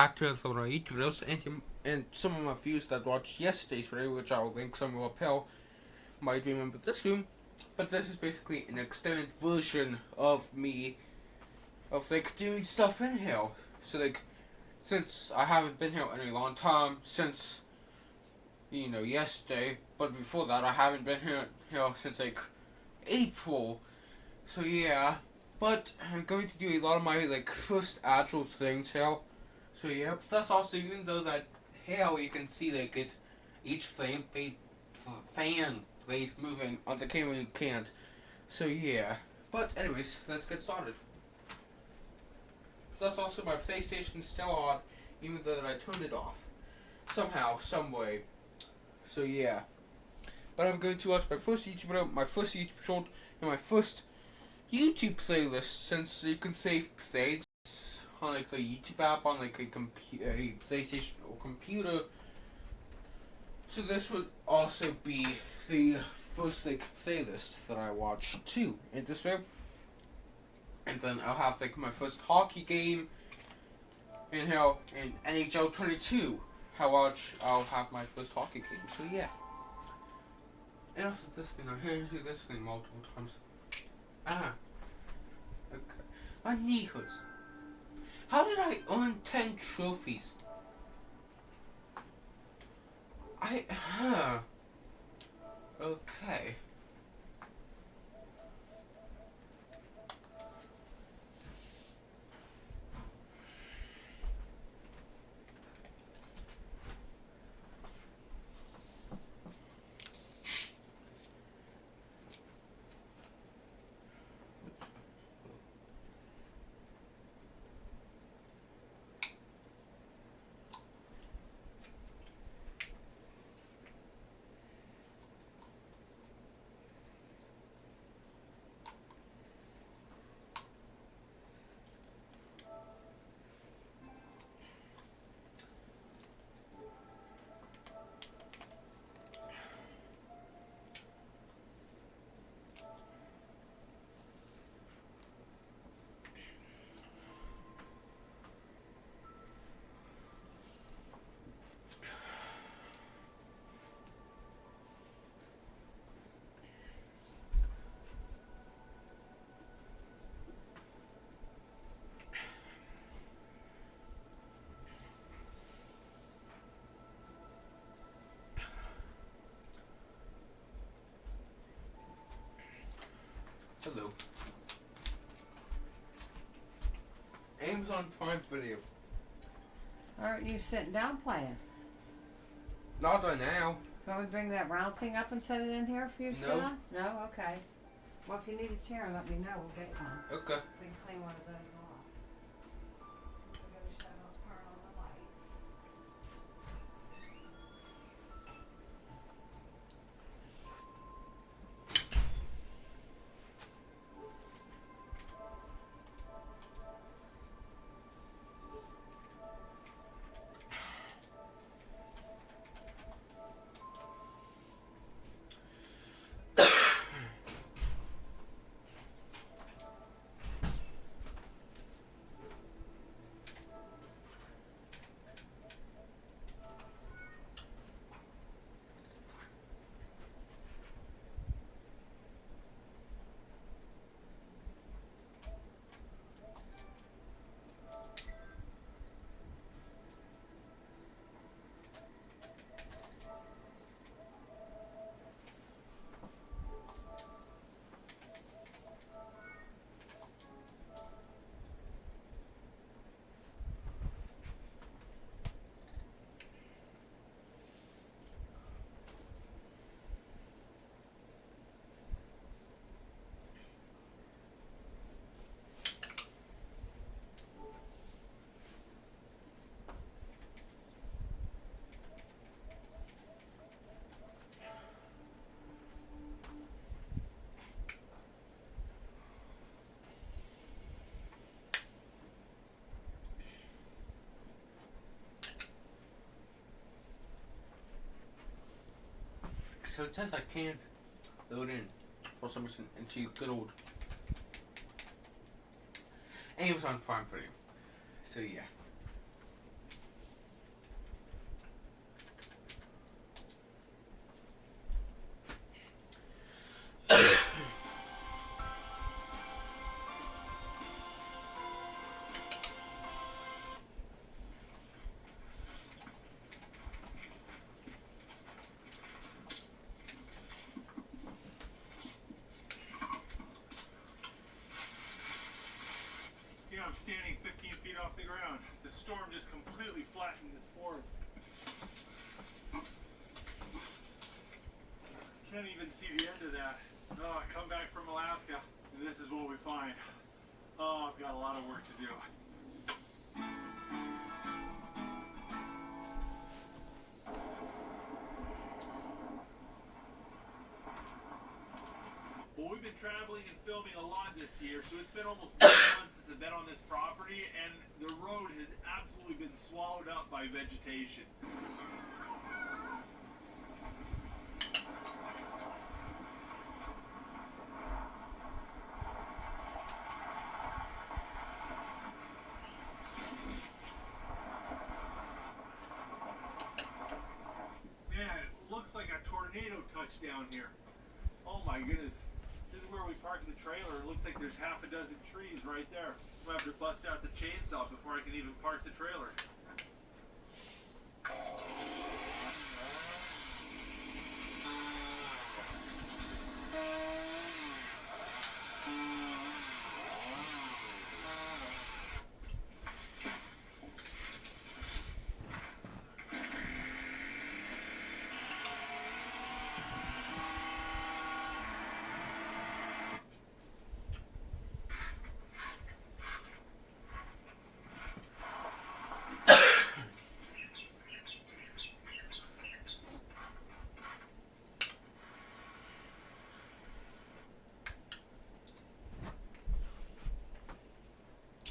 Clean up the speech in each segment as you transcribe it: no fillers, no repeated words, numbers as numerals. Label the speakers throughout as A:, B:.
A: back to some of my YouTube videos and some of my views that watched yesterday's video, which I will link somewhere up here. Might remember this room, but this is basically an extended version of me of like doing stuff in here. So like, since I haven't been here in a long time, since yesterday, but before that I haven't been here since like April. So yeah, but I'm going to do a lot of my like first actual things here. So yeah, plus also even though that here you can see like each fan blade moving on the camera you can't. So yeah, but anyways, let's get started. Plus also my PlayStation is still on, even though I turned it off somehow, some way. So yeah, but I'm going to watch my first YouTube video, my first YouTube short, and my first YouTube playlist, since you can save plays on like a YouTube app on like a PlayStation or computer. So this would also be the first like playlist that I watch too in this video. And then I'll have like my first hockey game in NHL 22. I'll have my first hockey game. So yeah. And also this thing, I had to do this thing multiple times. Okay. My knee hurts. How did I earn 10 trophies? Okay. Hello. Amazon Prime Video.
B: Aren't you sitting down playing?
A: Not right now.
B: Can we bring that round thing up and set it in here for you to sit
A: No.
B: on? No? Okay. Well, if you need a chair, let me know. We'll get one.
A: Okay.
B: We can clean one of those off. We're going to shadows turn on the lights.
A: So it says I can't load in for some reason into good old Amazon Prime Video. So yeah.
C: standing 15 feet off the ground. The storm just completely flattened the forest. Can't even see the end of that. Oh, I come back from Alaska, and this is what we find. Oh, I've got a lot of work to do. Well, we've been traveling and filming a lot this year, so it's been almost 9 months since I've been on this property, and the road has absolutely been swallowed up by vegetation. Man, it looks like a tornado touched down here. Oh my goodness. This is where we parked the trailer. It looks like there's half a dozen trees right there. I'll have to bust out the chainsaw before I can even park the trailer.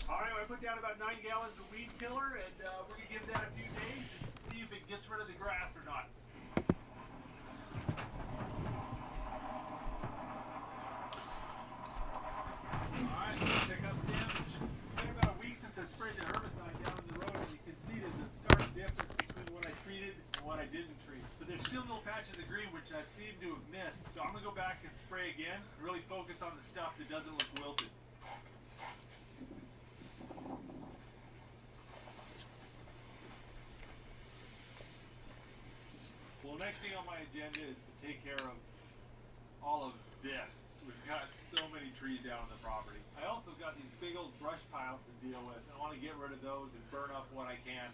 C: Alright, I put down about 9 gallons of weed killer, and we're going to give that a few days and see if it gets rid of the grass or not. Alright, let's check out the damage. It's been about a week since I sprayed the herbicide down in the road, and you can see there's a stark difference between what I treated and what I didn't treat. But there's still little patches of green, which I seem to have missed, so I'm going to go back and spray again, and really focus on the stuff that doesn't look wilted. Well, next thing on my agenda is to take care of all of this. We've got so many trees down on the property. I also got these big old brush piles to deal with. I want to get rid of those and burn up what I can.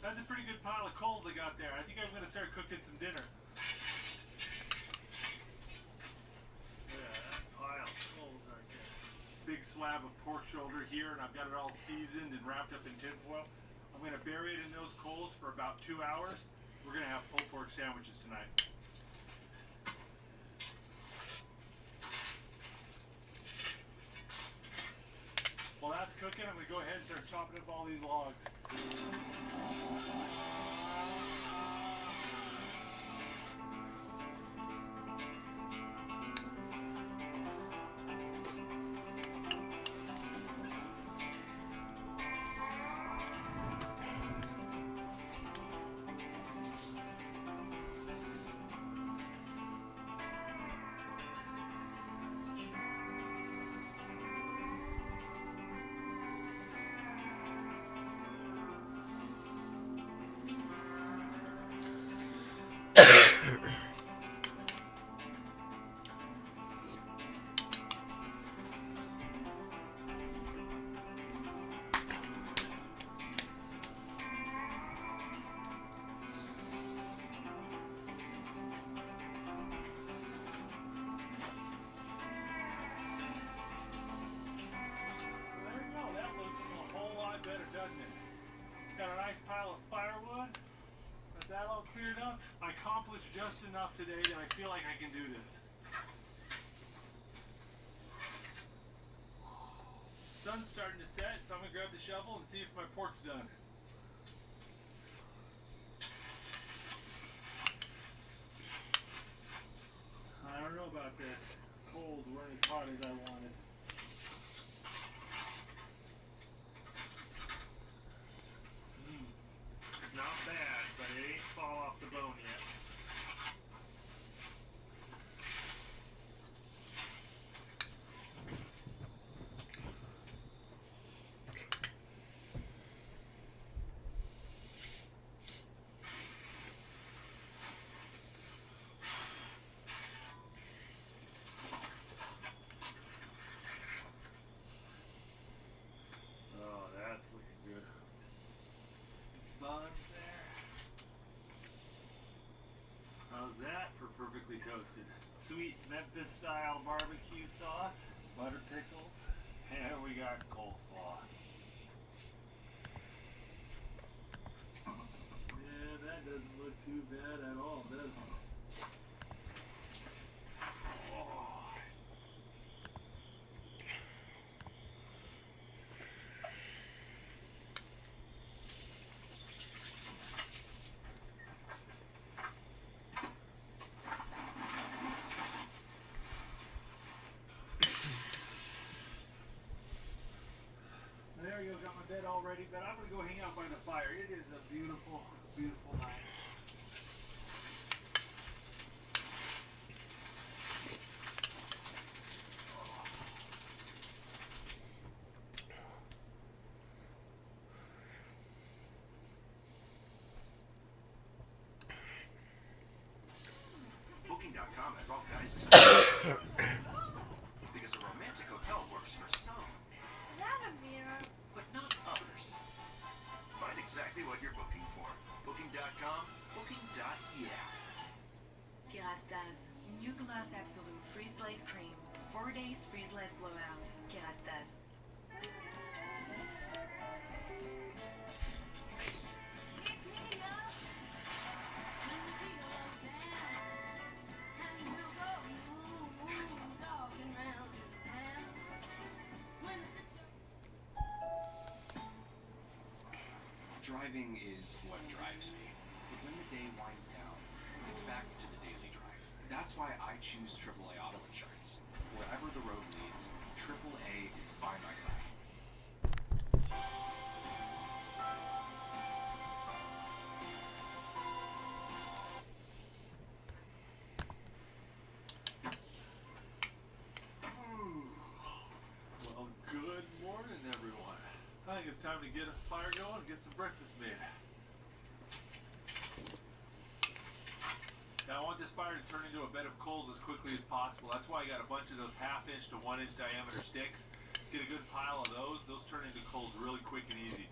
C: That's a pretty good pile of coals I got there. I think I'm going to start cooking some dinner. Yeah, that pile of coals right there. Big slab of pork shoulder here, and I've got it all seasoned and wrapped up in tin foil. I'm going to bury it in those coals for about 2 hours. We're going to have pulled pork sandwiches tonight. While that's cooking, I'm going to go ahead and start chopping up all these logs. That all cleared up. I accomplished just enough today that I feel like I can do this. Sun's starting to set, so I'm gonna grab the shovel and see if my pork's done. I don't know about this. Cold weren't as hot as I wanted. Not bad, but it perfectly toasted. Sweet Memphis style barbecue sauce, butter pickles, and we got coleslaw. Yeah, that doesn't look too bad at all, does it? Oh. There you go, got my bed all ready, but I'm gonna go hang out by the fire. It is a beautiful, beautiful night.
D: Booking.com has all kinds of stuff. Because a romantic hotel works for some, but not others. Find exactly what you're booking for. Booking.com, booking.yeah.
E: Kerastase. New glass absolute freeze-sliced cream. 4 days freeze-less blowout. Kerastase.
D: Driving is what drives me. But when the day winds down, it's back to the daily drive. That's why I choose AAA Auto Insurance. Wherever the road leads, AAA is by my side.
C: Well, good morning, everyone. I think it's time to get a fire going and get some breakfast made. Now, I want this fire to turn into a bed of coals as quickly as possible. That's why I got a bunch of those half-inch to 1-inch diameter sticks. Get a good pile of those. Those turn into coals really quick and easy.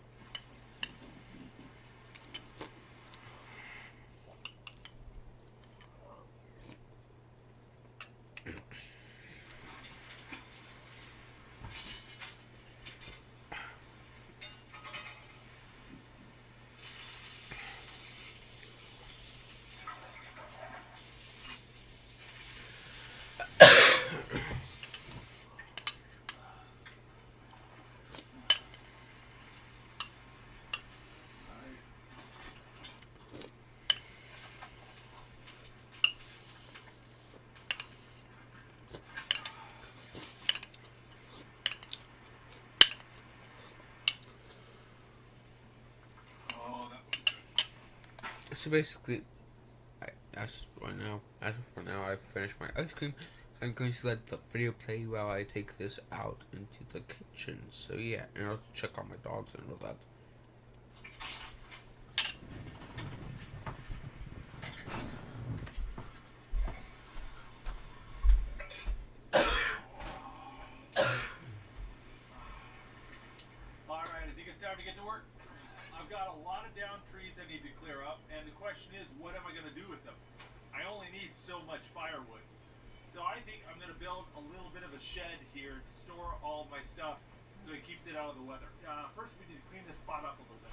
C: Oh, that was good.
A: So basically, as for now, I've finished my ice cream. I'm going to let the video play while I take this out into the kitchen. So yeah, and I'll check on my dogs and all that.
C: All right, I think it's time to get to work. I've got a lot of downed trees I need to clear up, and the question is, what am I going to do with them? I only need so much firewood. So I think I'm going to build a little bit of a shed here to store all my stuff so it keeps it out of the weather. First, we need to clean this spot up a little bit.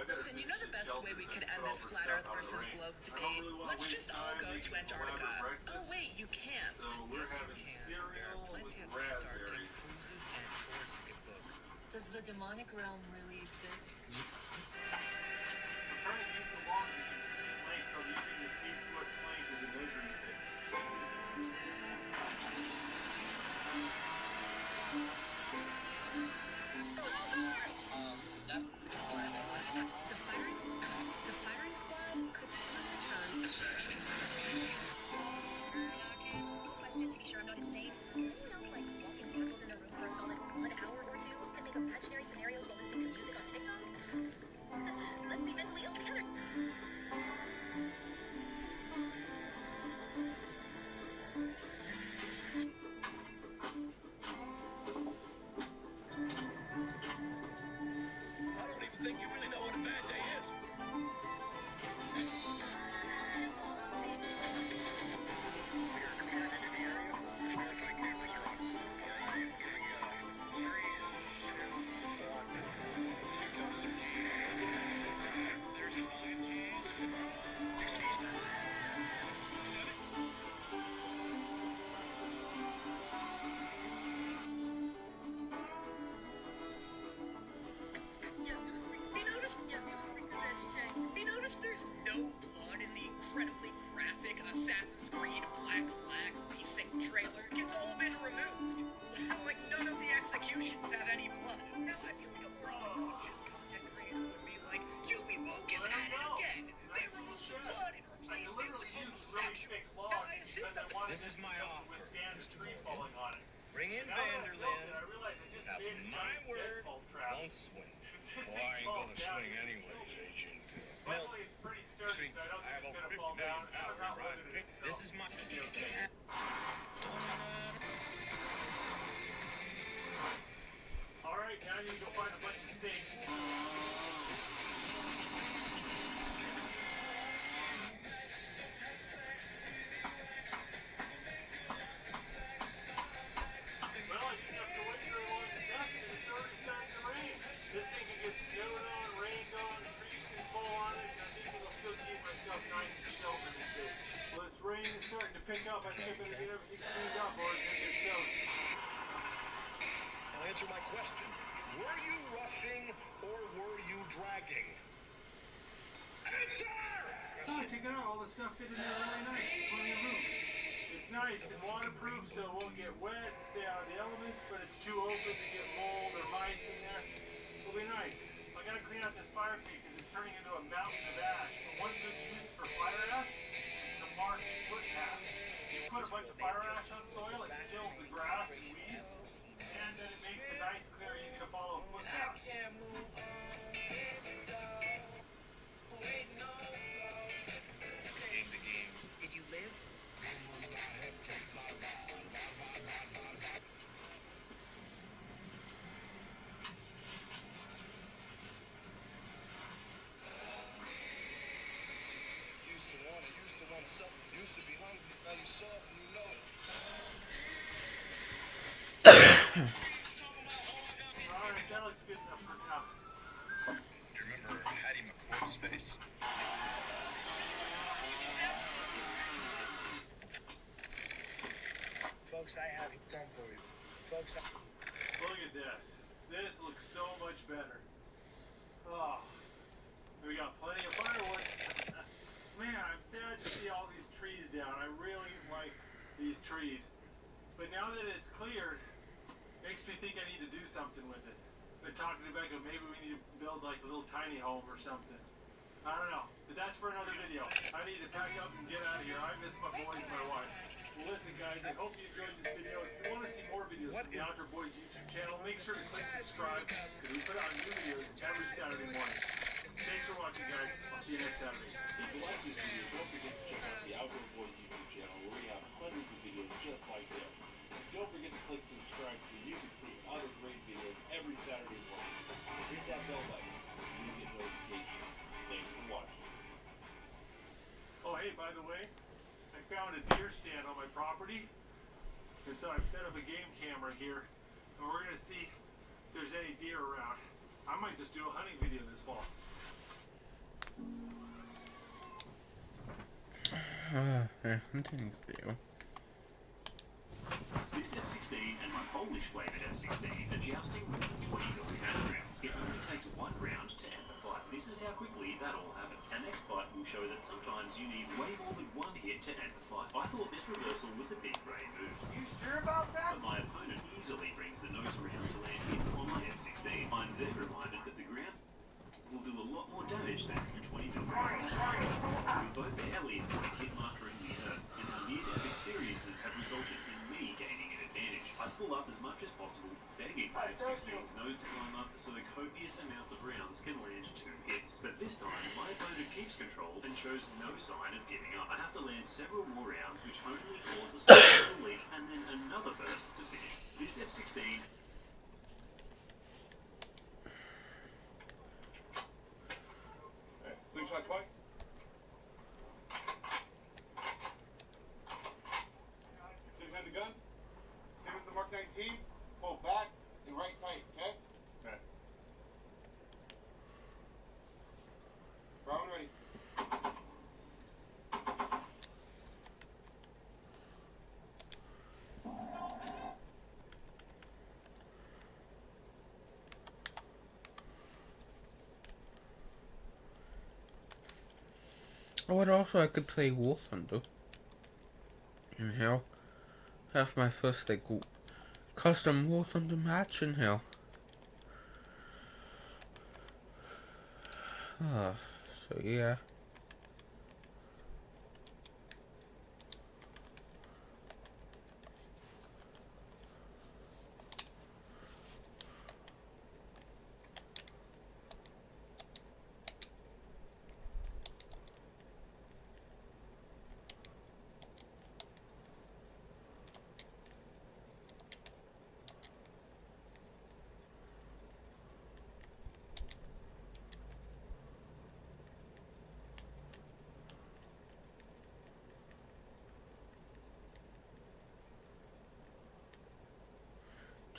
F: Listen, you know the best way we could end this flat Earth versus globe debate? Let's just all go to Antarctica. Oh wait, you can't.
G: Yes, you can. There are plenty of Antarctic cruises and tours you can book.
H: Does the demonic realm really exist?
C: I'm trying to keep the long distance plank, so I'm using this 8-foot plank as a measuring stick.
F: The firing squad could soon return.
H: Small question to be sure I'm not insane. Does anyone else like walk in circles in a room for a solid 1 hour or two and think of imaginary scenarios while listening to music on TikTok? Let's be mentally ill together.
D: I don't even think you really know what a bad day is.
F: You notice there's no blood in the incredibly graphic Assassin's Creed Black Flag Resync trailer? It's all been removed. Like, none of the executions have any blood. Now, I feel like a more obnoxious content creator would be like, Yubi Woke is at it again. They removed the blood and
C: I
F: replaced it
C: literally
F: with
C: used really
F: homosexual.
C: thick
F: Now,
C: logs
F: I assume
C: because I
F: that
C: wanted
G: This
C: it
G: is
C: to
G: my
C: be able to
G: offer,
C: withstand the
G: Mr.
C: tree
G: Morgan.
C: falling on it.
G: Bring in
C: Now that I built
G: Vanderland.
C: it, I realized I just
G: Have
C: made a
G: my
C: giant
G: word,
C: deadbolt trap.
G: don't swing.
C: This
G: Oh,
C: thing
G: I ain't
C: falls
G: gonna
C: down,
G: swing
C: you can
G: anyways,
C: kill me.
G: Agent.
C: Luckily, it's pretty sturdy,
G: See,
C: so I don't
G: I have
C: think
G: over
C: it's
G: 50
C: gonna fall down.
G: million
C: I
G: power
C: forgot
G: in
C: what
G: Rise
C: it
G: Pick.
C: is,
G: This
C: so.
G: is my...
C: All right, now you can go find a bunch of steaks. Well, I just have to wait for a long enough and it's already starting to rain. This thing can get snowed on, rained on, trees can fall on it, and I think it'll still keep myself nice and sheltered and safe. Well, this rain is starting to pick up. I think I better get everything cleaned up or it's gonna get soaked.
D: Now answer my question. Were you rushing or were you dragging? Answer!
C: Oh, check it out. All the stuff fit in there really nice. Plenty of room. It's nice and waterproof, so it won't get wet, stay out of the elements, but it's too open to get mold or mice in there. It'll be nice. I gotta clean out this fire pit because it's turning into a mountain of ash. The ones that you use for fire ash, the marked footpath. You put a bunch of fire ash on soil, it kills the grass and weeds, and then it makes a nice, clear, easy to follow footpath.
G: Game to game.
F: Did you live?
D: Used to want to suffer, used to be hungry, now you soft and you know it.
C: Alright, that looks good enough for now.
G: Do you remember Hattie McCoy's face?
I: Folks, I have some for you. Folks,
C: Look at this. This looks so much better. Oh, we got plenty of firewood. Man, I'm sad to see all these trees down. I really like these trees. But now that it's cleared, makes me think I need to do something with it. Been talking to Becca, maybe we need to build like a little tiny home or something. I don't know, but that's for another video. I need to pack up and get out of here. I miss my boys and my wife. Well, listen, guys, I hope you enjoyed this video. If you want to see more videos from the Outdoor Boys YouTube channel, make sure to click subscribe because we put out new videos every Saturday morning. Thanks for watching, guys. I'll see you next Saturday.
J: If you like this video, don't forget to check out the Outdoor Boys YouTube channel where we have hundreds of videos just like this. Don't forget to click subscribe so you can see other great videos every Saturday morning. Hit that bell button so you get notifications. Thanks for watching.
C: Oh, hey, by the way, I found a deer stand on my property. And so I've set up a game camera here. And we're going to see if there's any deer around. I might just do a hunting video this fall.
A: hunting video.
D: This F-16 and my Polish-flavoured F-16 are jousting with some 20 millimeter rounds. It only takes one round to end the fight. This is how quickly that all happened. Our next fight will show that sometimes you need way more than one hit to end the fight. I thought this reversal was a big brain move.
C: You sure about that?
D: But my opponent easily brings the nose around to land hits on my F-16. I'm then reminded that the ground will do a lot more damage thanks to 20 millimeter rounds. We both barely avoid hit marker in the earth, and our near-death experiences have resulted in me gaining an advantage. I pull up as much as possible, begging my F-16's nose to climb up so the copious amounts of rounds can land 2 hits. But this time, my opponent keeps control and shows no sign of giving up. I have to land several more rounds, which only cause a single leak and then another burst to finish. This F-16...
J: Slingshot twice. Sitting behind the gun. Same as the Mark 19. Pull back and right tight, okay? Okay. Brown ready.
A: Oh, and also I could play War Thunder. In hell. Have my first like custom War Thunder match in hell. So yeah.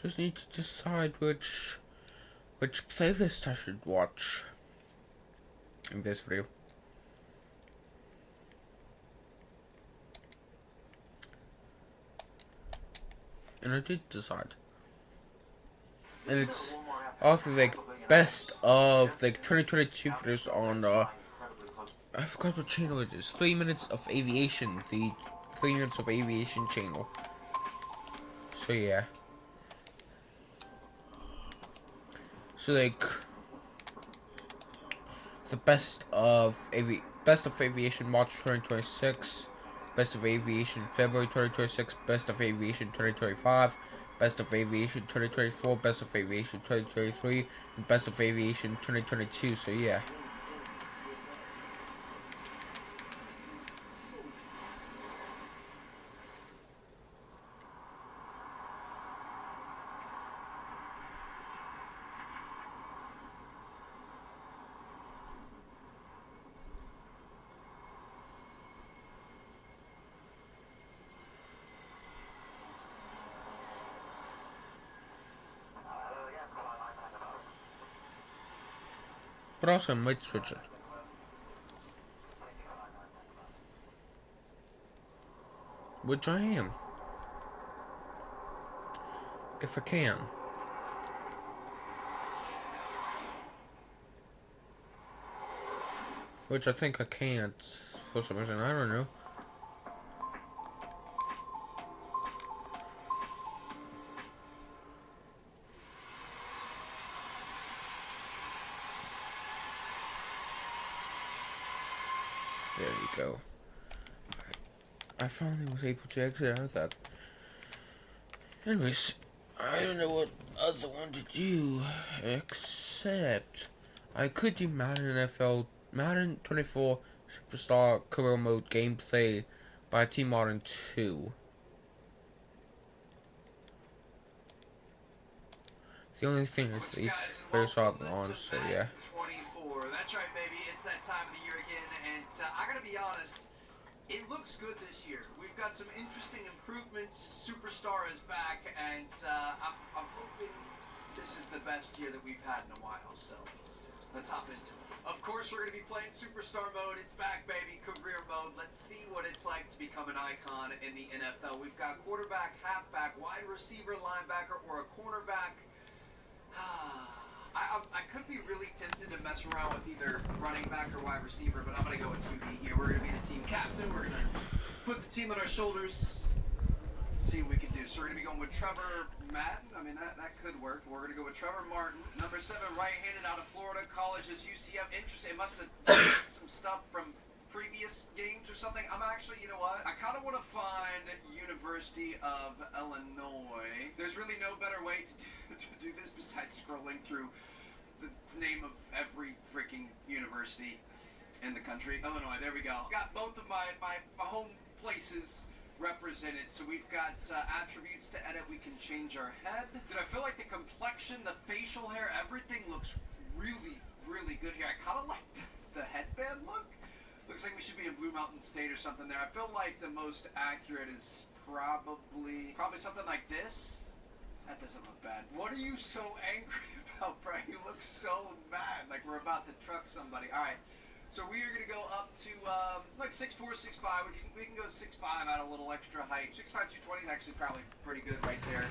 A: Just need to decide which playlist I should watch in this video. And I did decide. And it's also like best of like 2022 videos on I forgot what channel it is. 3 Minutes of Aviation, the 3 Minutes of Aviation channel. So yeah. So like the best of Aviation March 2026, best of Aviation February 2026, best of Aviation 2025, best of Aviation 2024, best of Aviation 2023, and best of Aviation 2022. So yeah. But also I might switch it. Which I am. If I can. Which I think I can't for some reason, I don't know. There you go. I finally was able to exit out of that. Anyways, I don't know what other one to do, except I could do Madden 24 Superstar Career Mode gameplay by Team Modern 2. The only thing is these first are on, so yeah.
K: 24. That's right, baby. It's that time of the year again, and I gotta be honest, it looks good this year. We've got some interesting improvements. Superstar is back, and I'm hoping this is the best year that we've had in a while. So Let's hop into it. Of course, we're going to be playing Superstar Mode. It's back, baby. Career Mode. Let's see what it's like to become an icon in the NFL. We've got quarterback, halfback, wide receiver, linebacker, or a cornerback. I could be really tempted to mess around with either running back or wide receiver, but I'm going to go with QB here. We're going to be the team captain. We're going to put the team on our shoulders. See what we can do. So we're going to be going with Trevor Madden. I mean, that could work. We're going to go with Trevor Martin. Number 7, right-handed out of Florida. College is UCF. Interesting. It must have taken some stuff from previous games or something. I'm actually, you know what? I kind of want to find University of Illinois. There's really no better way to do this besides scrolling through the name of every freaking university in the country. Illinois. There we go. Got both of my home places represented. So we've got attributes to edit. We can change our head. Did I feel like the complexion, the facial hair, everything looks really, really good here. I kind of like the headband look. Looks like we should be in Blue Mountain State or something there. I feel like the most accurate is probably something like this. That doesn't look bad. What are you so angry about, Brian? You look so mad, like we're about to truck somebody. All right. So we are going to go up to like 6'4", 6'5". We can go 6'5", add a little extra height. 6'5", 220 is actually probably pretty good right there.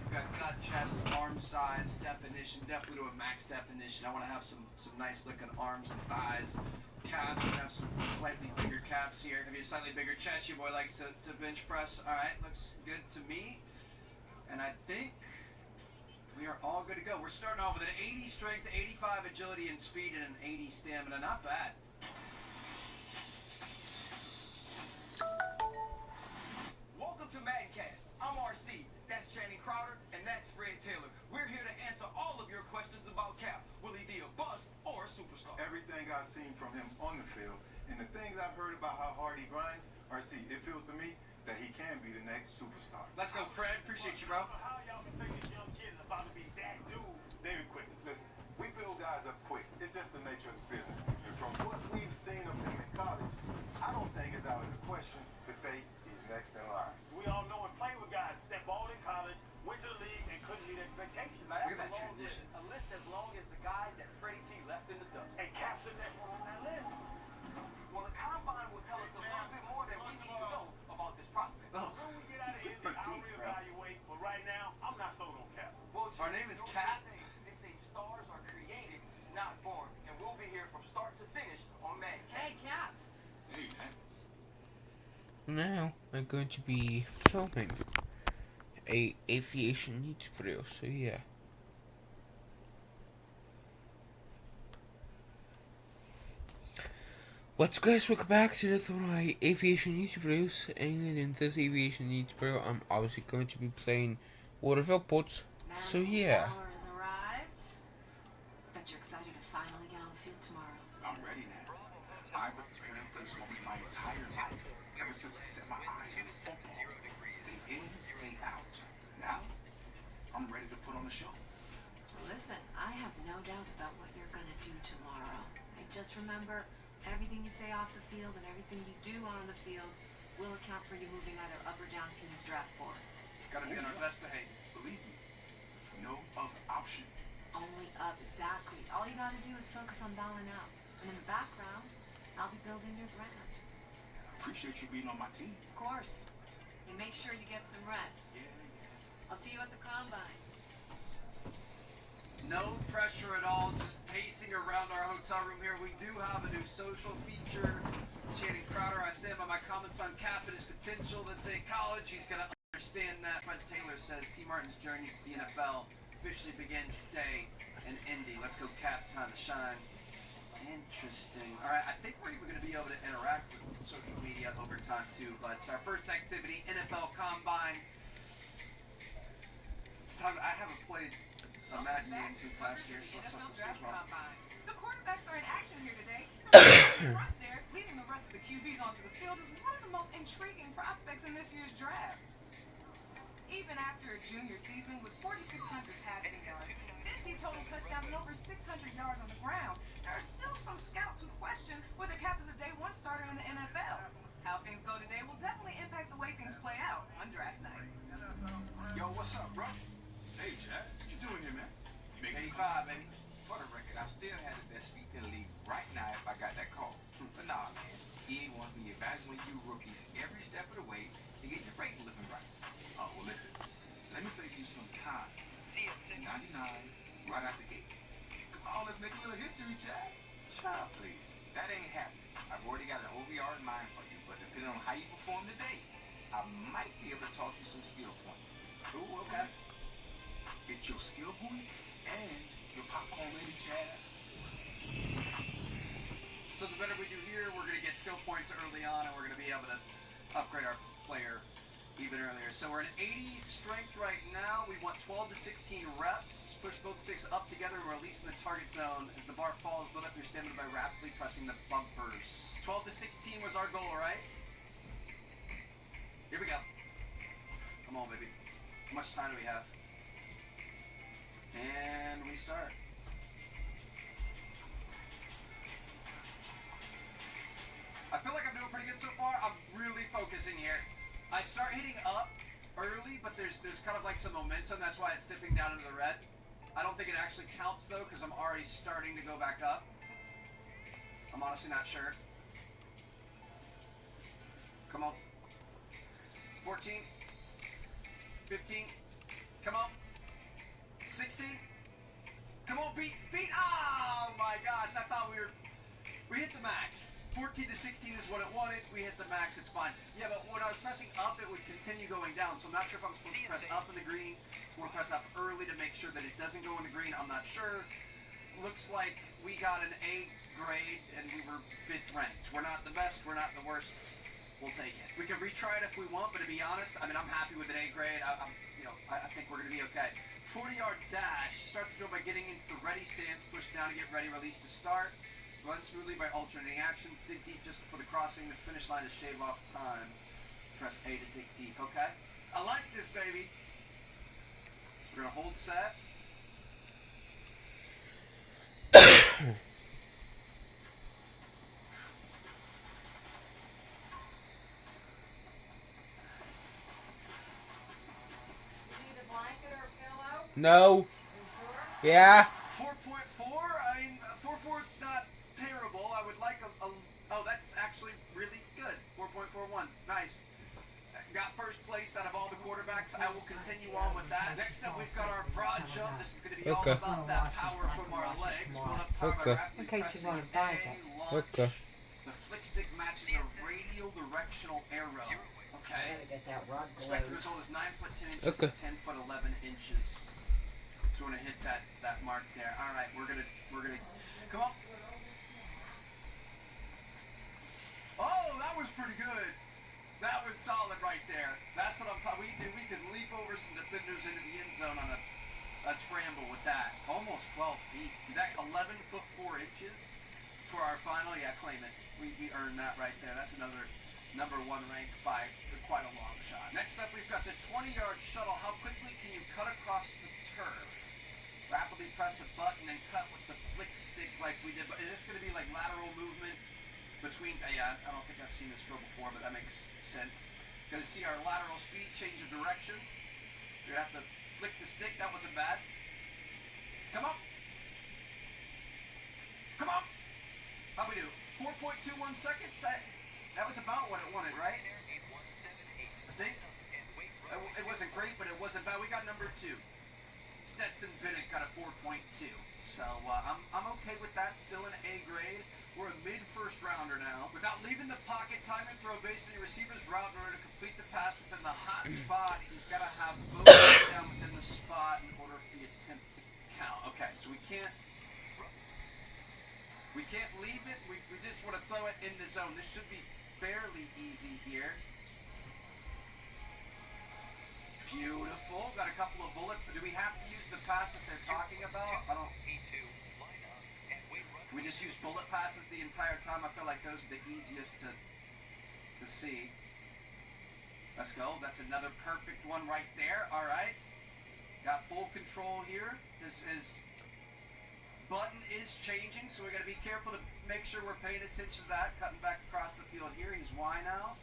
K: We've got gut, chest, arm size, definition. Definitely do a max definition. I want to have some nice looking arms and thighs. Calves, we have some slightly bigger calves here. Maybe a slightly bigger chest. Your boy likes to bench press. All right, looks good to me. And I think we are all good to go. We're starting off with an 80 strength, 85 agility and speed, and an 80 stamina. Not bad.
L: Welcome to Maddencast. I'm RC. That's Channing Crowder, and that's Fred Taylor. We're here to answer all of your questions about Cap. Will he be a bust or a superstar?
M: Everything I've seen from him on the field and the things I've heard about how hard he grinds, RC, it feels to me that he can be the next superstar.
K: Let's go, Fred. Appreciate you, bro.
C: How y'all can think this young kid is about to be that dude?
M: Very quick. Listen, we build guys up quick. It's just the nature of the business. And from what we've seen of him in college, I don't think it's out of the question to say he's next in line.
C: We all know and play with guys that balled in college, went to the league, and couldn't meet expectations.
K: Look at that transition.
L: A list as long as the guys that Freddie T left in the dust.
C: And Cap's the next one on that list.
L: Well, the combine will tell us a little bit more than we need to know about this prospect.
K: Oh.
C: When we get out of here, I'll reevaluate. But right now, I'm not sold on Cap.
L: Well,
K: our name is Cap.
L: They say stars are created, not born. And we'll be here from start to finish on Madden.
B: Hey, Cap.
M: Hey, man.
A: Now I'm going to be filming a aviation YouTube video, so yeah. What's up, guys? Welcome back to another one of my aviation YouTube videos, and in this aviation YouTube video I'm obviously going to be playing Waterville Boats, so yeah.
E: Hour has arrived. Bet you're excited to finally get on the field tomorrow.
I: I'm ready now. I've been preparing for this moment my entire life, ever since I set my eyes on football. Day in, day out. Now, I'm ready to put on the show.
E: Listen, I have no doubts about what you're gonna do tomorrow. And just remember, everything you say off the field and everything you do on the field will account for you moving either up or down teams' draft boards.
K: Gotta be on our best behavior.
I: Believe me, no other option.
E: Only up, exactly. All you gotta do is focus on balling out. And in the background, I'll be building your brand.
I: Appreciate you being on my team.
E: Of course. And make sure you get some rest.
I: Yeah.
E: I'll see you at the combine.
K: No pressure at all, just pacing around our hotel room here. We do have a new social feature. Channing Crowder, I stand by my comments on Cap and his potential. Let's say college, he's going to understand that. Fred Taylor says T. Martin's journey to the NFL officially begins today in Indy. Let's go, Cap, time to shine. Interesting. All right, I think we're even going to be able to interact with social media over time, too. But our first activity, NFL Combine. It's time. I haven't played a Madden game since last year, so let's hope this goes well.
N: The quarterbacks are in action here today. Right there, leading the rest of the QBs onto the field is one of the most intriguing prospects in this year's draft. Even after a junior season with 4,600 passing yards, 50 total touchdowns, and over 600 yards on the ground, there are still some scouts who question whether Cap is a day one starter in the NFL. How things go today will definitely impact the way things play out on draft night.
I: Yo, what's up, bro? Hey, Jack. What you doing here, man? You making
K: 85, baby.
L: For the record, I still had the best
I: That's when you rookies every step of the way to get your brain looking right. Oh, well, listen. Let me save you some time. 99 right out the gate. Come on, let's make a little history, Jack. Child, please. That ain't happening. I've already got an OVR in mind for you, but depending on how you perform today, I might be able to toss you some skill points. Ooh, okay. Get your skill points and your popcorn ready, Chad.
K: So the better we do here, we're going to get skill points early on, and we're going to be able to upgrade our player even earlier. So we're at 80 strength right now. We want 12 to 16 reps. Push both sticks up together and release in the target zone. As the bar falls, build up your stamina by rapidly pressing the bumpers. 12 to 16 was our goal, right? Here we go. Come on, baby. How much time do we have? And we start. I feel like I'm doing pretty good so far. I'm really focusing here. I start hitting up early, but there's kind of like some momentum. That's why it's dipping down into the red. I don't think it actually counts though, because I'm already starting to go back up. I'm honestly not sure. Come on. 14. 15. Come on. 16. Come on, beat. Oh my gosh, I thought we hit the max. 14 to 16 is what it wanted. We hit the max, it's fine. Yeah, but when I was pressing up, it would continue going down. So I'm not sure if I'm supposed to press up in the green or press up early to make sure that it doesn't go in the green. I'm not sure. Looks like we got an A grade and we were 5th ranked. We're not the best, we're not the worst. We'll take it. We can retry it if we want, but to be honest, I mean, I'm happy with an A grade. I think we're going to be okay. 40-yard dash. Start the drill by getting into the ready stance. Push down to get ready. Release to start. Run smoothly by alternating actions. Dig deep just before the crossing. The finish line to shave off time. Press A to dig deep. Okay? I like this, baby. We're going to hold set.
A: No. Yeah.
K: 4.4. I mean, 4.4 is not terrible. I would like oh, that's actually really good. 4.41. Nice. Got first place out of all the quarterbacks. I will continue on with that. Next up, we've got our broad jump. This is going to be all about that power from our legs. Build up power by rapidly pressing A, launch. The flick stick matches a radial directional arrow. Okay.
O: Get that rod
K: Expected result is 9 foot 10 inches to 10 foot 11 inches. So we're gonna hit that mark there. All right, we're gonna come on. Oh, that was pretty good. That was solid right there. That's what I'm talking. We can leap over some defenders into the end zone on a scramble with that. Almost 12 feet. That 11 foot 4 inches for our final. Yeah, claim it. We earned that right there. That's another number 1 rank by quite a long shot. Next up, we've got the 20-yard shuttle. How quickly can you cut across the turf? Rapidly press a button and cut with the flick stick like we did. But is this going to be like lateral movement between? Yeah, I don't think I've seen this drill before, but that makes sense. Going to see our lateral speed change of direction. You're going to have to flick the stick. That wasn't bad. Come on. Come on. How'd we do? 4.21 seconds? That was about what it wanted, right? I think. It wasn't great, but it wasn't bad. We got number 2. Stetson Bennett got a 4.2. So I'm okay with that. Still an A grade. We're a mid-first rounder now. Without leaving the pocket, time and throw based on your receiver's route in order to complete the pass within the hot spot. He's got to have both down within the spot in order for the attempt to count. Okay, so we can't leave it. We just want to throw it in the zone. This should be fairly easy here. Beautiful. Got a couple of bullets. Do we have to use the pass that they're talking about? I don't. We just use bullet passes the entire time. I feel like those are the easiest to see. Let's go. That's another perfect one right there. All right. Got full control here. This is button is changing, so we got to be careful to make sure we're paying attention to that. Cutting back across the field here. He's Y now.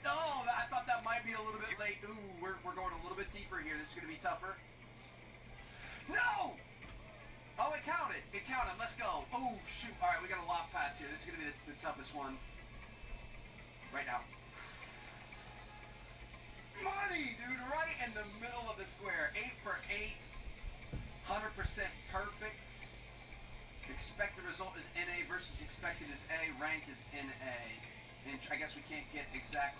K: Oh, I thought that might be a little bit late. Ooh, we're going a little bit deeper here. This is going to be tougher. No! Oh, it counted. It counted. Let's go. Oh, shoot. All right, we got a loft pass here. This is going to be the toughest one. right now. Money, dude, right in the middle of the square. 8 for 8. 100% perfect. Expected result is NA versus expected is A. Rank is NA. And I guess we can't get exact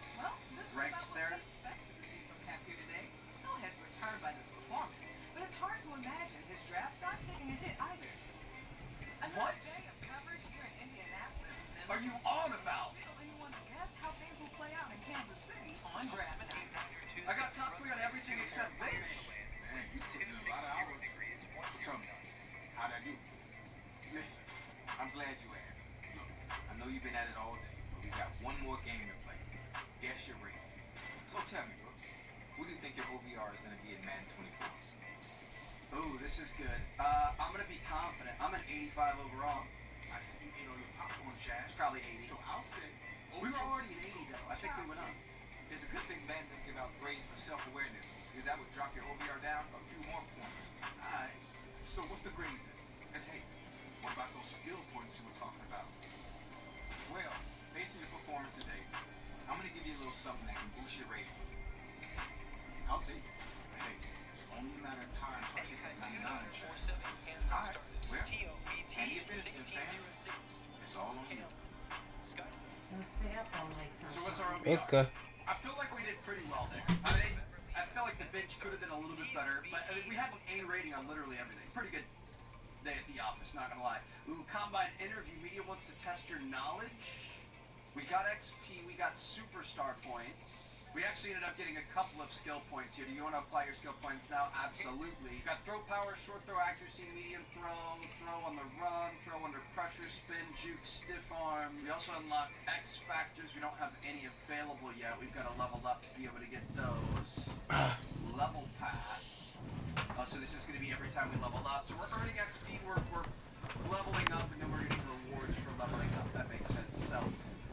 K: ranks there.
N: Expected to see from Cap here today. No heads were turned by this performance, but it's hard to imagine his draft stock taking a hit either. Another
K: What?
N: day of coverage here in Indianapolis.
K: Are you on about?
N: Anyone to guess how things will play out in Kansas City on draft night?
K: I got top 3 on everything except Bitch.
I: Man, you put in a lot of hours. So tell me, how'd I do? Listen, I'm glad you asked. Look, I know you've been at it all day, but we got one more game to play. Guess your rating. So tell me, bro, what do you think your OVR is going to be in Madden 24?
K: Ooh, this is good. I'm going to be confident. I'm an 85 overall.
I: I see you ate all your popcorn, Chad.
K: It's probably 80.
I: So I'll say...
K: We were already at 80, though. I think we went up.
I: It's a good thing Madden doesn't give out grades for self-awareness, because that would drop your OVR down a few more points. Alright, so what's the grade then? And hey, what about those skill points you were talking about? Well, based on your performance today, I'm going to give you a little something that can boost your rating. I'll take it. But hey, it's only a matter of time till I hit that 99 check. Alright, well, and the business, fam. It's all on you.
K: So what's our OVR?
A: Okay.
K: I feel like we did pretty well there. I mean, I felt like the bench could have been a little bit better, but I mean, we have an A rating on literally everything. Pretty good day at the office, not gonna lie. Ooh, combine interview. Media wants to test your knowledge. We got XP, we got superstar points. We actually ended up getting a couple of skill points here. Do you want to apply your skill points now? Absolutely. Got throw power, short throw accuracy, medium throw, throw on the run, throw under pressure, spin, juke, stiff arm. We also unlocked X factors. We don't have any available yet. We've got to level up to be able to get those. Level path. So this is going to be every time we level up. So we're earning XP, we're leveling up, and then we're getting rewards for leveling up. That makes sense. So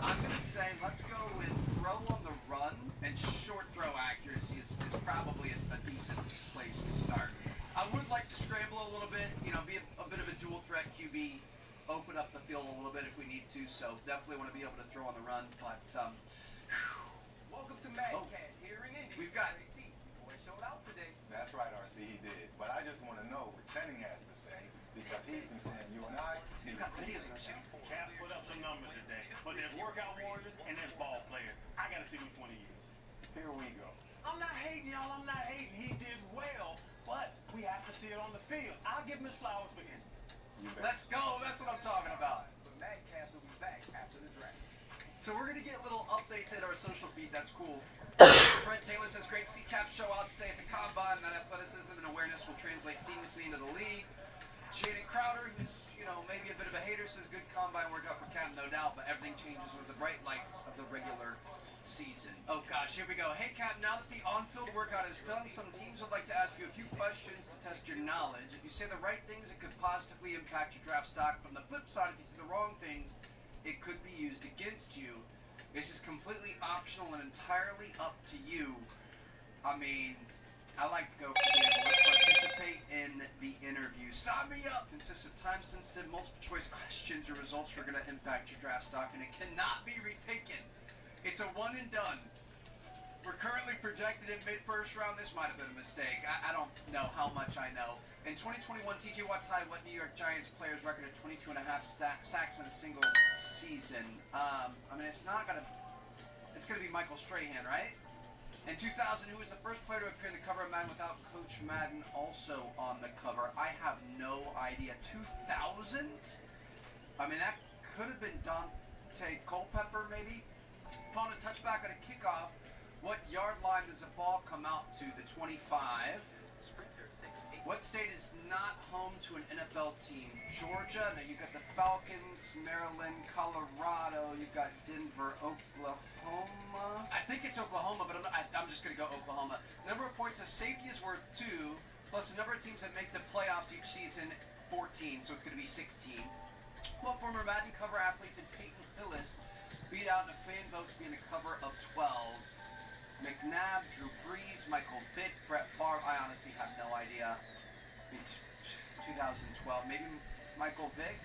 K: I'm going to say let's go with throw on the run, and short throw accuracy is probably a decent place to start. I would like to scramble a little bit, you know, be a bit of a dual threat QB, open up the field a little bit if we need to, so definitely want to be able to throw on the run, but
L: Welcome to Madcast here in Indy.
K: We've got
L: Boy showed out today.
M: That's right, RC, he did. But I just want to know what Channing has to say, because he's been saying you and I need
K: got videos of him.
C: Cap put up some numbers today, but there's workout warriors and there's ball players. I gotta see which one he is.
M: Here we go.
C: I'm not hating y'all, I'm not hating. He did well, but we have to see it on the field. I'll give him his flowers for him.
K: Let's go, that's what I'm talking about.
L: But Madcast will be back after the draft.
K: So we're going to get little updates at our social feed, that's cool. Brent Taylor says, great to see Cap show out today at the Combine. That athleticism and awareness will translate seamlessly into the league. Shannon Crowder, who's, you know, maybe a bit of a hater, says good Combine workout for Cap, no doubt, but everything changes with the bright lights of the regular season. Oh gosh, here we go. Hey Cap, now that the on-field workout is done, some teams would like to ask you a few questions to test your knowledge. If you say the right things, it could positively impact your draft stock. From the flip side, if you say the wrong things, it could be used against you. This is completely optional and entirely up to you. I mean, I like to go for the let's participate in the interview. Sign me up! Consists of time-sensitive, multiple-choice questions. Your results are going to impact your draft stock, and it cannot be retaken. It's a one and done. We're currently projected in mid-first round. This might have been a mistake. I don't know how much I know. In 2021, TJ Watt tied what New York Giants player's record at 22.5 sacks in a single season. I mean, it's not gonna. It's gonna be Michael Strahan, right? In 2000, who was the first player to appear in the cover of Madden without Coach Madden also on the cover? I have no idea. 2000? I mean, that could have been Dante Culpepper, maybe. Found a touchback on a kickoff. What yard line does the ball come out to? The 25. What state is not home to an NFL team? Georgia. Now you've got the Falcons, Maryland, Colorado. You've got Denver, Oklahoma. I think it's Oklahoma, but I'm just going to go Oklahoma. Number of points, a safety is worth 2, plus the number of teams that make the playoffs each season, 14, so it's going to be 16. Well, former Madden cover athlete did Peyton Hillis beat out in a fan vote to be in the cover of 12. McNabb, Drew Brees, Michael Vick, Brett Favre. I honestly have no idea. 2012, maybe Michael Vick.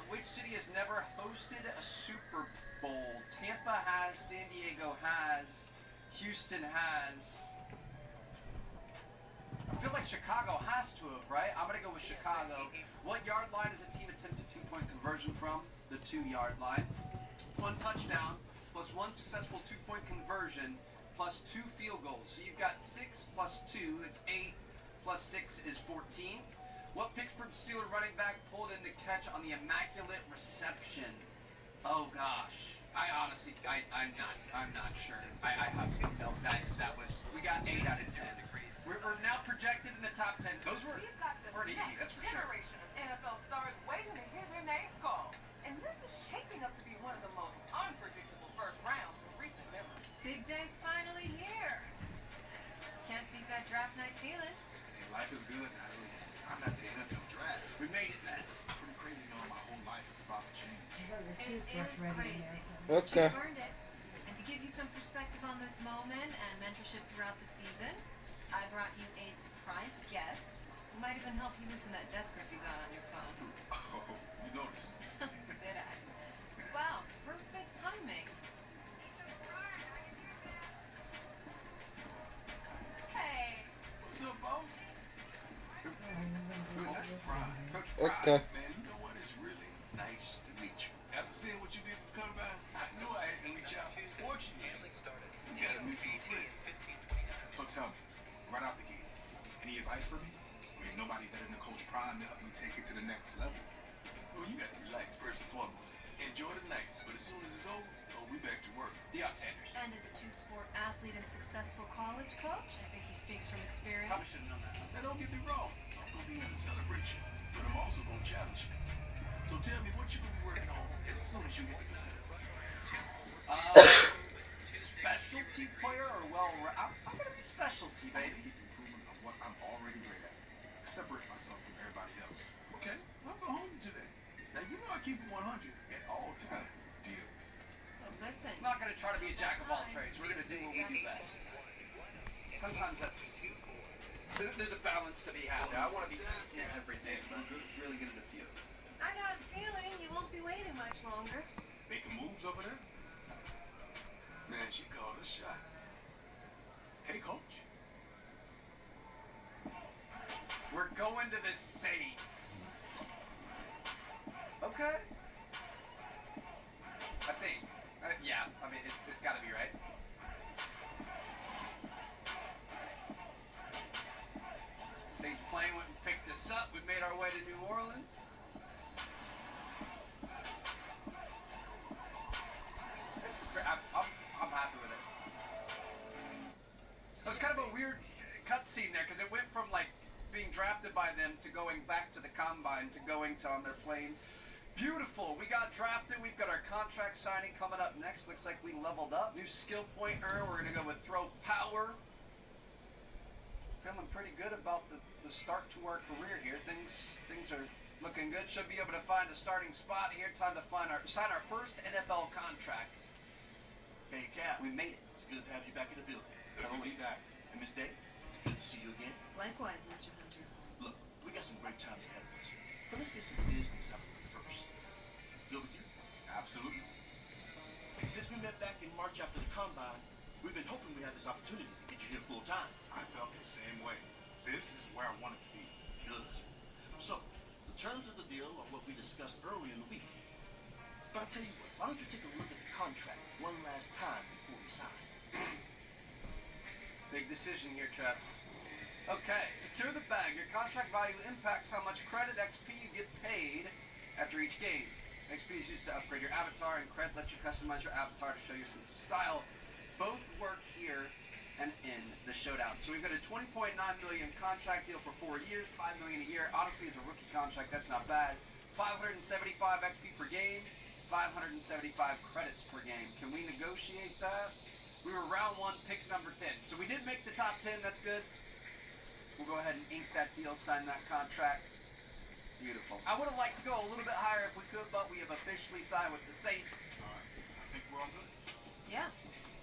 K: Which city has never hosted a Super Bowl. Tampa has, San Diego has, Houston has. I feel like Chicago has to have, right? I'm going to go with Chicago. What yard line does a team attempt a two-point conversion from? The 2-yard line. 1 touchdown plus 1 successful 2-point conversion plus 2 field goals. So you've got 6 plus 2, it's 8, plus 6 is 14. What Pittsburgh Steelers running back pulled in to catch on the immaculate reception? Oh gosh. I'm not sure. I have no, that was, we got 8 out of 10. We're now projected in the top 10. Those were pretty easy, that's for sure.
N: Generation of NFL stars waiting to hear their names called. And this is shaping up to be one of the most unpredictable first rounds in recent memory.
E: Big day's finally here. Can't beat that draft night feeling.
I: Hey, life is good, Natalie. I'm at the NFL draft.
K: We made it, man.
I: Pretty crazy knowing my whole life is about to change.
E: It is crazy.
A: Okay.
E: You earned it. And to give you some perspective on this moment and mentorship throughout the season, I brought you a surprise guest who might even help you loosen that death grip you got on your phone.
I: Oh, you noticed.
E: Did I? Wow, perfect timing. Hey.
I: What's up, boss? Who's that? Coach
A: Okay.
I: Man, you know what? It's really nice to meet you. After seeing what you did for Combine, I knew I had to reach out. Fortunately, you got a mutual friend. So tell me, right out the gate, any advice for me? I mean, nobody had in the Coach Prime to help me take it to the next level. Well, you got to relax first and foremost. Enjoy the night, but as soon as it's over, we back to work.
K: Deion Sanders.
E: And as a two-sport athlete and successful college coach, I think he speaks from experience.
K: Probably should have known that.
I: Now, don't get me wrong. I'm going to be in a celebration, but I'm also going to challenge you. So tell me what you're going to be working on as soon as you get to the center.
K: Specialty player or I'm going to be specialty, baby.
I: Improvement of what I'm already great at. Separate myself from everybody else. Okay, I'm the homie today. Now, you know I keep it 100 at all times. Deal.
E: So listen.
K: I'm not going to try to be a jack of all trades. We're going to do what we do best. Sometimes there's a balance to be had. I want to be in everything, but I'm really good at a few.
E: I got a feeling you won't be waiting much longer.
I: Making moves over there? Man, she called a shot. Hey, coach.
K: We're going to the Saints. Okay. I think. Yeah, I mean, it's got to be right. Saints plane went and picked us up. We made our way to New Orleans. This is great. I'm happy with it. It was kind of a weird cutscene there because it went from like being drafted by them to going back to the combine to going to on their plane. Beautiful. We got drafted. We've got our contract signing coming up next. Looks like we leveled up. New skill point earner. We're going to go with throw power. Feeling pretty good about the start to our career here. Things are looking good. Should be able to find a starting spot here. Time to sign our first NFL contract.
D: Hey, Cap.
K: We made it.
D: It's good to have you back in the building.
I: Good to be back.
D: And Miss Day, good to see you again.
E: Likewise, Mr. Hunter.
D: Look, we got some great times ahead of us. But let's get some business out of it first. Good with you?
I: Absolutely.
D: And since we met back in March after the combine, we've been hoping we had this opportunity to get you here full time.
I: I felt the same way. This is where I wanted to be.
D: Good. So, the terms of the deal are what we discussed earlier in the week. But I'll tell you what, why don't you take a look at the contract one last time before we sign?
K: Big decision here, Trev. Okay, secure the bag. Your contract value impacts how much credit XP you get paid after each game. XP is used to upgrade your avatar, and credit lets you customize your avatar to show your sense of style. Both work here and in the showdown. So we've got a $20.9 million contract deal for 4 years, $5 million a year. Honestly, as a rookie contract, that's not bad. 575 XP per game, 575 credits per game. Can we negotiate that? We were round 1, pick number 10. So we did make the top 10. That's good. We'll go ahead and ink that deal, sign that contract. Beautiful. I would have liked to go a little bit higher if we could, but we have officially signed with the Saints.
I: All right. I think we're all good.
E: Yeah.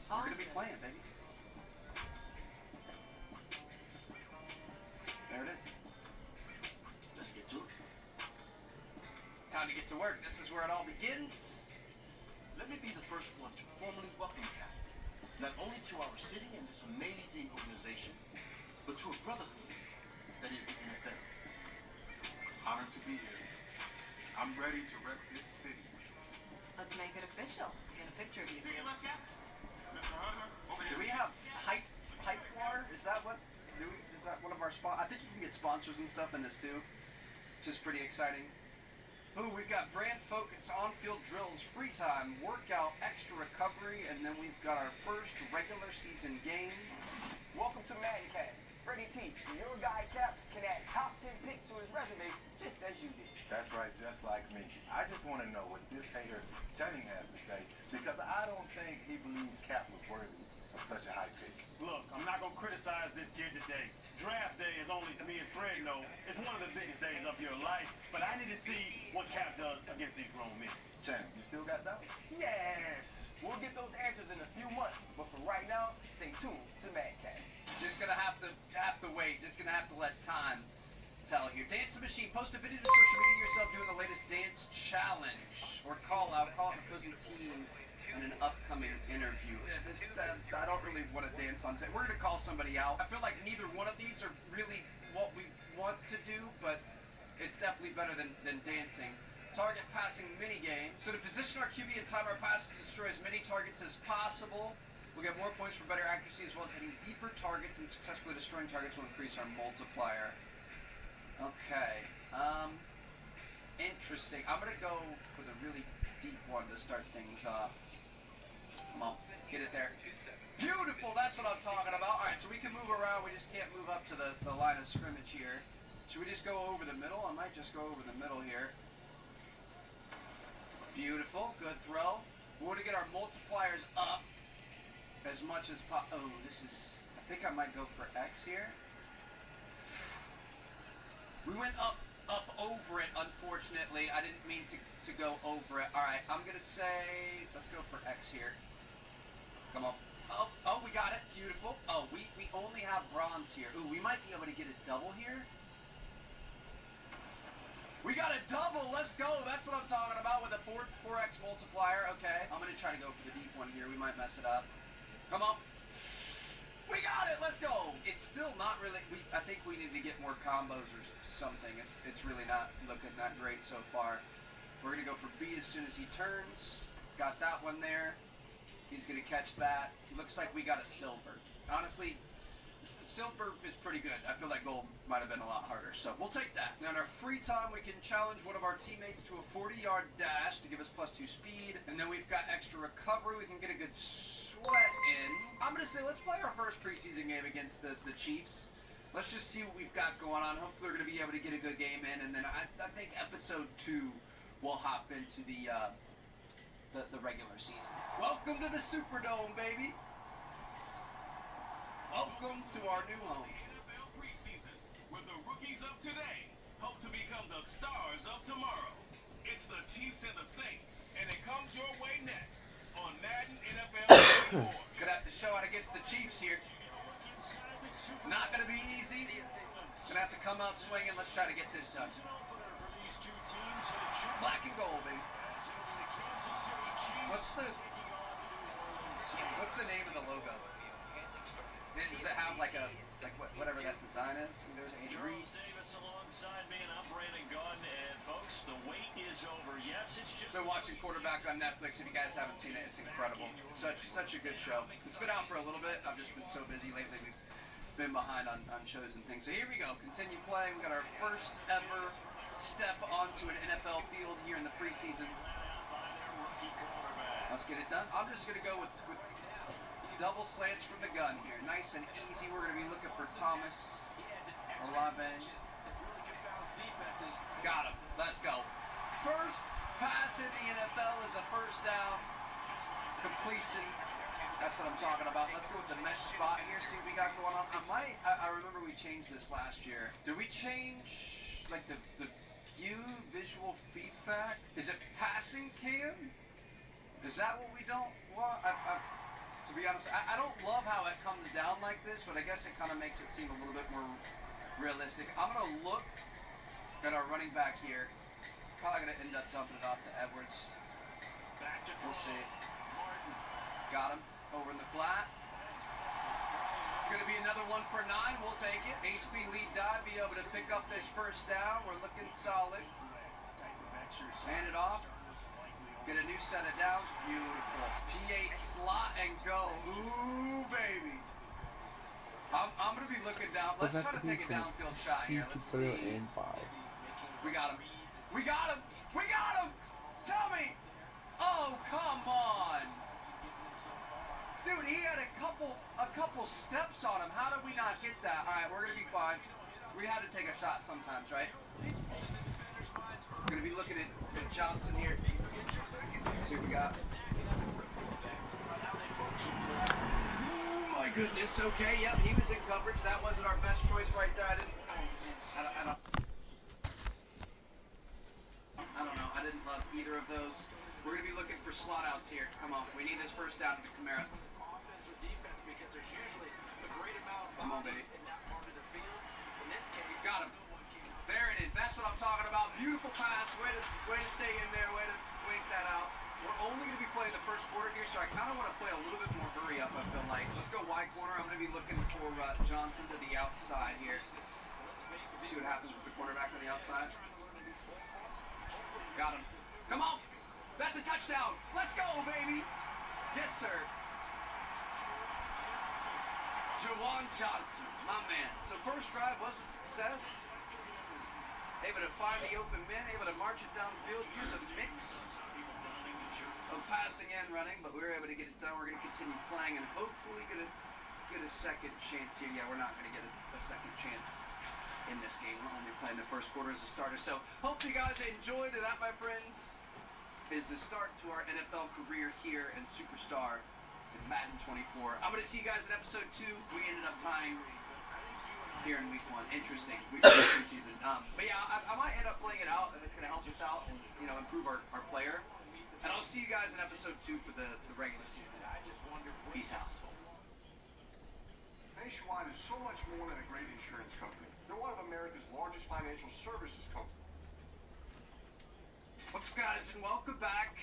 K: We're going to be playing, baby. There it is.
D: Let's get to it.
K: Time to get to work. This is where it all begins.
D: Let Let me be the first one to formally welcome Cap, not only to our city and this amazing organization, but to a brotherhood that is the NFL.
I: Honored to be here. I'm ready to rep this city.
E: Let's make it official. Get a picture of you two.
I: Mr. Hunter, over
K: Do
I: here.
K: we have hype water? Is that what? Is that one of our sponsors? I think you can get sponsors and stuff in this too, which is pretty exciting. Ooh, we've got brand focus, on-field drills, free time, workout, extra recovery, and then we've got our first regular season game.
L: Welcome to Madcast. Freddie T, your guy Cap can add top 10 picks to his resume just as you did.
M: That's right, just like me. I just want to know what this hater Channing has to say, because I don't think he believes Cap was worthy of such a high pick.
C: Look, I'm not going to criticize this kid today. Draft day is only, me and Fred know, it's one of the biggest days of your life, but I need to see what Cap does against these grown men.
M: Channing, you still got doubts?
L: Yes. We'll get those answers in a few months, but for right now, stay tuned to Madcast.
K: Just gonna have to wait. Just gonna have to let time tell here. Dance the Machine. Post a video to social media yourself doing the latest dance challenge or call out. Call an opposing team in an upcoming interview. I don't really want to dance on tape. We're gonna call somebody out. I feel like neither one of these are really what we want to do, but it's definitely better than dancing. Target passing mini game. So to position our QB and time our pass to destroy as many targets as possible. We'll get more points for better accuracy as well as hitting deeper targets and successfully destroying targets will increase our multiplier. Okay. Interesting. I'm going to go for the really deep one to start things off. Come on. Get it there. Beautiful. That's what I'm talking about. All right, so we can move around. We just can't move up to the line of scrimmage here. Should we just go over the middle? I might just go over the middle here. Beautiful. Good throw. We want to get our multipliers up as much as possible. Oh, this is... I think I might go for X here. We went up over it, unfortunately. I didn't mean to go over it. All right, I'm going to say... Let's go for X here. Come on. Oh, we got it. Beautiful. Oh, we only have bronze here. Ooh, we might be able to get a double here. We got a double. Let's go. That's what I'm talking about with a 4x multiplier. Okay. I'm going to try to go for the deep one here. We might mess it up. Come on. We got it. Let's go. It's still not really... I think we need to get more combos or something. It's really not looking that great so far. We're going to go for B as soon as he turns. Got that one there. He's going to catch that. Looks like we got a silver. Honestly, silver is pretty good. I feel like gold might have been a lot harder, so we'll take that. Now in our free time, we can challenge one of our teammates to a 40-yard dash to give us +2 speed, and then we've got extra recovery. We can get a good sweat in. I'm going to say let's play our first preseason game against the Chiefs. Let's just see what we've got going on. Hopefully we're going to be able to get a good game in, and then I think episode 2 we'll hop into the regular season. Welcome to the Superdome, baby. Welcome to our new home.
C: NFL preseason, where the rookies of today hope to become the stars of tomorrow. It's the Chiefs and the Saints, and it comes your way next on Madden NFL 24.
K: Gonna have to show out against the Chiefs here. Not gonna be easy. Gonna have to come out swinging. Let's try to get this done. Black and gold, baby. What's the name of the logo? Does it have like whatever that design is? There's Adrian.
O: Davis alongside me, and I'm Brandon Gunn, and folks, the wait is over. Yes, it's just...
K: Been watching Quarterback on Netflix. If you guys haven't seen it, it's incredible. Such a good show. It's been out for a little bit. I've just been so busy lately. We've been behind on shows and things. So here we go. Continue playing. We got our first ever step onto an NFL field here in the preseason. Let's get it done. I'm just gonna go with double slants from the gun here. Nice and easy. We're going to be looking for Thomas Olave. Got him. Let's go. First pass in the NFL is a first down completion. That's what I'm talking about. Let's go with the mesh spot here, see what we got going on. I remember we changed this last year. Did we change like the view visual feedback? Is it passing cam? Is that what we don't want? To be honest, I don't love how it comes down like this, but I guess it kind of makes it seem a little bit more realistic. I'm going to look at our running back here. Probably going to end up dumping it off to Edwards. We'll see. Got him. Over in the flat. Going to be another 1 for 9. We'll take it. HB lead dive. Be able to pick up this first down. We're looking solid. Hand it off. Get a new set of downs. Beautiful. PA slot and go. Ooh, baby. I'm going to be looking down. Let's try to take a downfield shot here. Let's see. We got him. We got him. We got him. Tell me. Oh, come on. Dude, he had a couple steps on him. How did we not get that? All right, we're going to be fine. We had to take a shot sometimes, right? Going to be looking at Johnson here. See what we got. Oh, my goodness. Okay, yep, he was in coverage. That wasn't our best choice right there. I don't know. I didn't love either of those. We're going to be looking for slot outs here. Come on. We need this first down to Kamara. Come on, baby. He's got him. There it is. That's what I'm talking about. Beautiful pass. Way to stay in there. Way to wink that out. We're only going to be playing the first quarter here, so I kind of want to play a little bit more hurry up, I feel like. Let's go wide corner. I'm going to be looking for Johnson to the outside here. See what happens with the quarterback on the outside. Got him. Come on. That's a touchdown. Let's go, baby. Yes, sir. Jawan Johnson, my man. So first drive was a success. Able to find the open man, able to march it downfield, use a mix of passing and running, but we were able to get it done. We're going to continue playing and hopefully get a second chance here. Yeah, we're not going to get a second chance in this game. We're only playing the first quarter as a starter. So hope you guys enjoyed. And that, my friends, is the start to our NFL career here in Superstar in Madden 24. I'm going to see you guys in episode 2. We ended up tying here in week 1. Interesting. Week 1 season. But yeah, I might end up playing it out, and it's going to help us out and, you know, improve our player. And I'll see you guys in episode 2 for the regular season. Peace out.
M: Nationwide is so much more than a great insurance company. They're one of America's largest financial services companies.
K: What's up, guys, and welcome back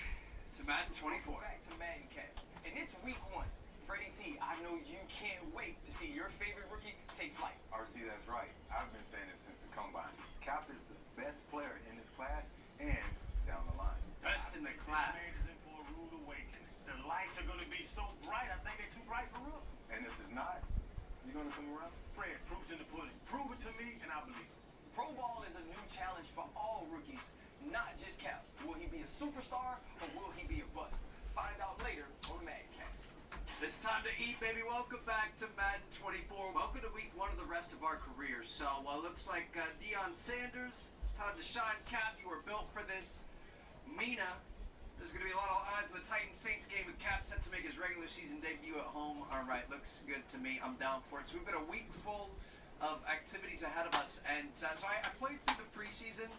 K: to Madden 24.
L: Back to Madden Cast. And it's week 1. Freddie T, I know you can't wait to see your favorite rookie take flight.
M: RC, that's right. I've been saying this since the combine. Cap is the best player in this class, and it's down the line.
K: Best in the class.
O: This man is in for a rude awakening. The lights are going to be so bright, I think they're too bright for real.
M: And if it's not, you gonna come around?
O: Fred, proof's in the pudding. Prove it to me, and I believe it.
L: Pro Ball is a new challenge for all rookies, not just Cap. Will he be a superstar, or will he be a bust? Find out later on Madcast.
K: It's time to eat, baby. Welcome back to Madden 24. Welcome to week 1 of the rest of our careers. So, looks like Deion Sanders. It's time to shine, Cap. You were built for this. Mina. There's going to be a lot of eyes on the Titans-Saints game with Cap set to make his regular season debut at home. All right, looks good to me. I'm down for it. So we've got a week full of activities ahead of us. And so I played through the preseason.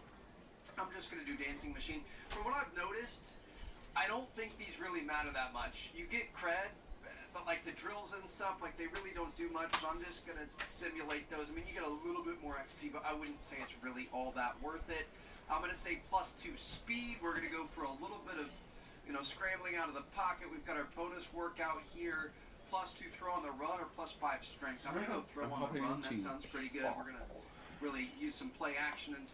K: I'm just going to do Dancing Machine. From what I've noticed, I don't think these really matter that much. You get cred, but like the drills and stuff, like they really don't do much. So I'm just going to simulate those. I mean, you get a little bit more XP, but I wouldn't say it's really all that worth it. I'm going to say +2 speed. We're going to go for a little bit of, you know, scrambling out of the pocket. We've got our bonus workout here. +2 throw on the run or +5 strength. I'm going to go throw on the run. That sounds pretty good. We're going to really use some play action and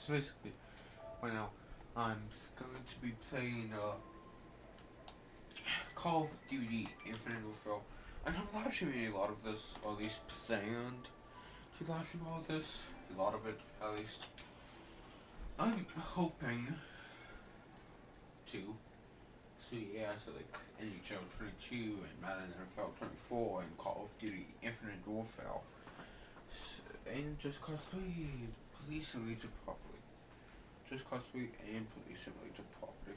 A: So basically, right now, I'm going to be playing Call of Duty Infinite Warfare. And I'm live streaming a lot of this, or at least planned to live stream all of this. A lot of it, at least. I'm hoping to. So yeah, so like NHL 22 and Madden NFL 24 and Call of Duty Infinite Warfare. And just Cause 3 Police Simulator properly. Just Cause 3 and Police Simulator properly.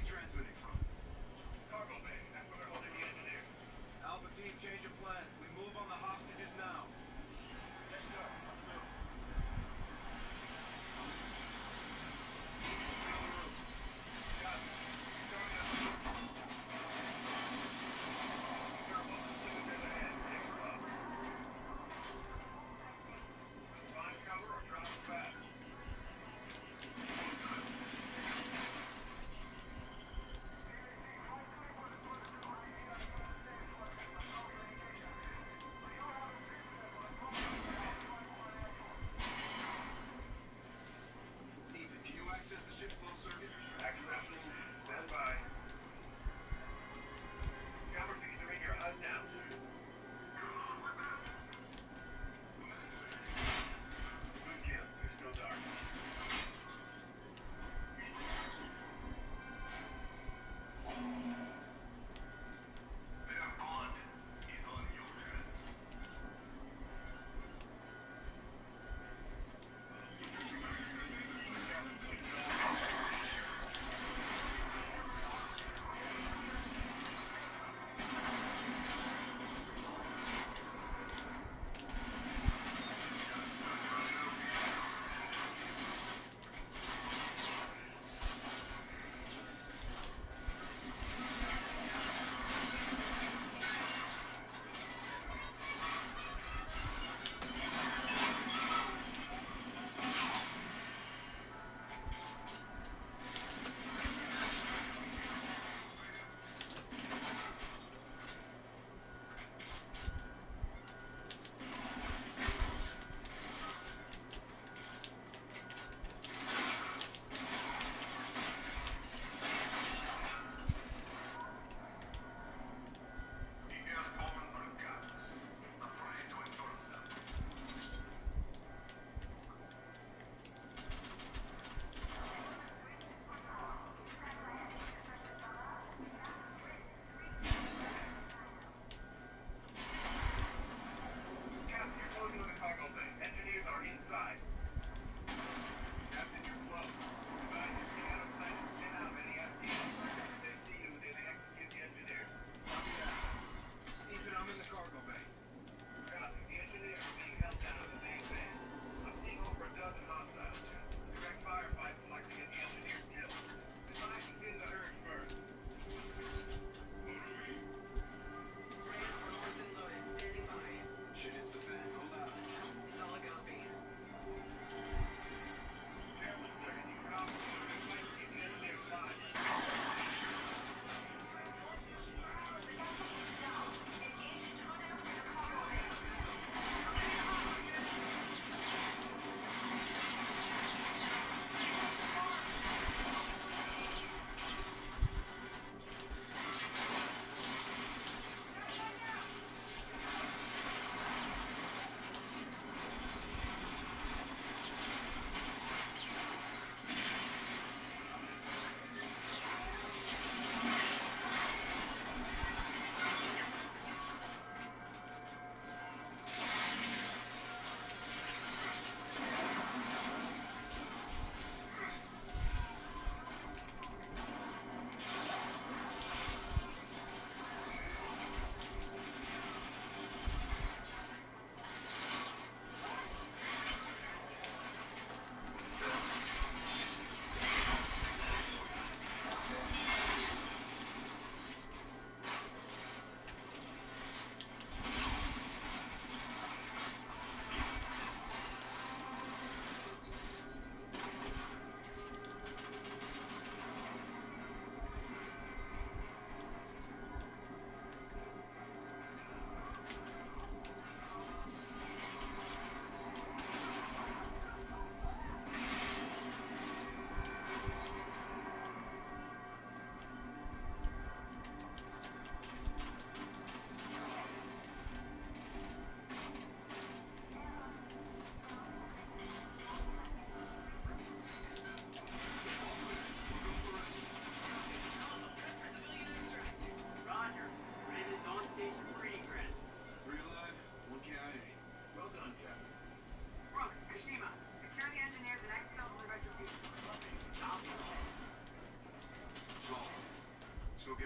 D: you transmitting from?
M: Cargo bay. That's where they're holding the engineer.
K: Alpha team, change of plans. We move on the hostages now.
M: Yes, sir. Let's move. Got it. Going up. Careful. There's a head. Take her up. Find cover or drop it back.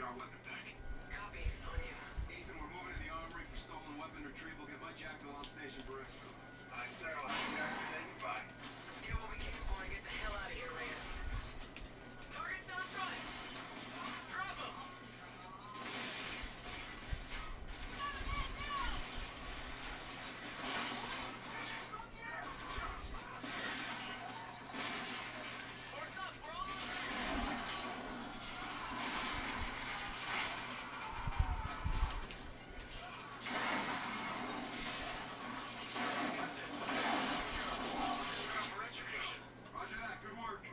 I: get our weapon back.
F: Copy. On you.
I: Ethan, we're moving to the armory for stolen weapon retrieval. Get my jackal on station for extra.
M: Aye, sir. I'll have you guys saying goodbye.
F: Let's get what we came for and get the hell out of here, Reyes. Target's out front. Drop him. Force up. We're almost there.
I: Roger that. Good work.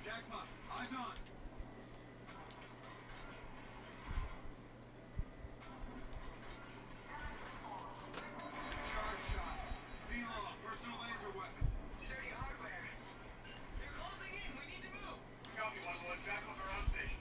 I: Jackpot. Eyes on. Charge shot. B-Law, personal laser weapon.
F: Dirty hardware. They're closing in. We need to move.
M: Copy, 1-1. Jackals are on station.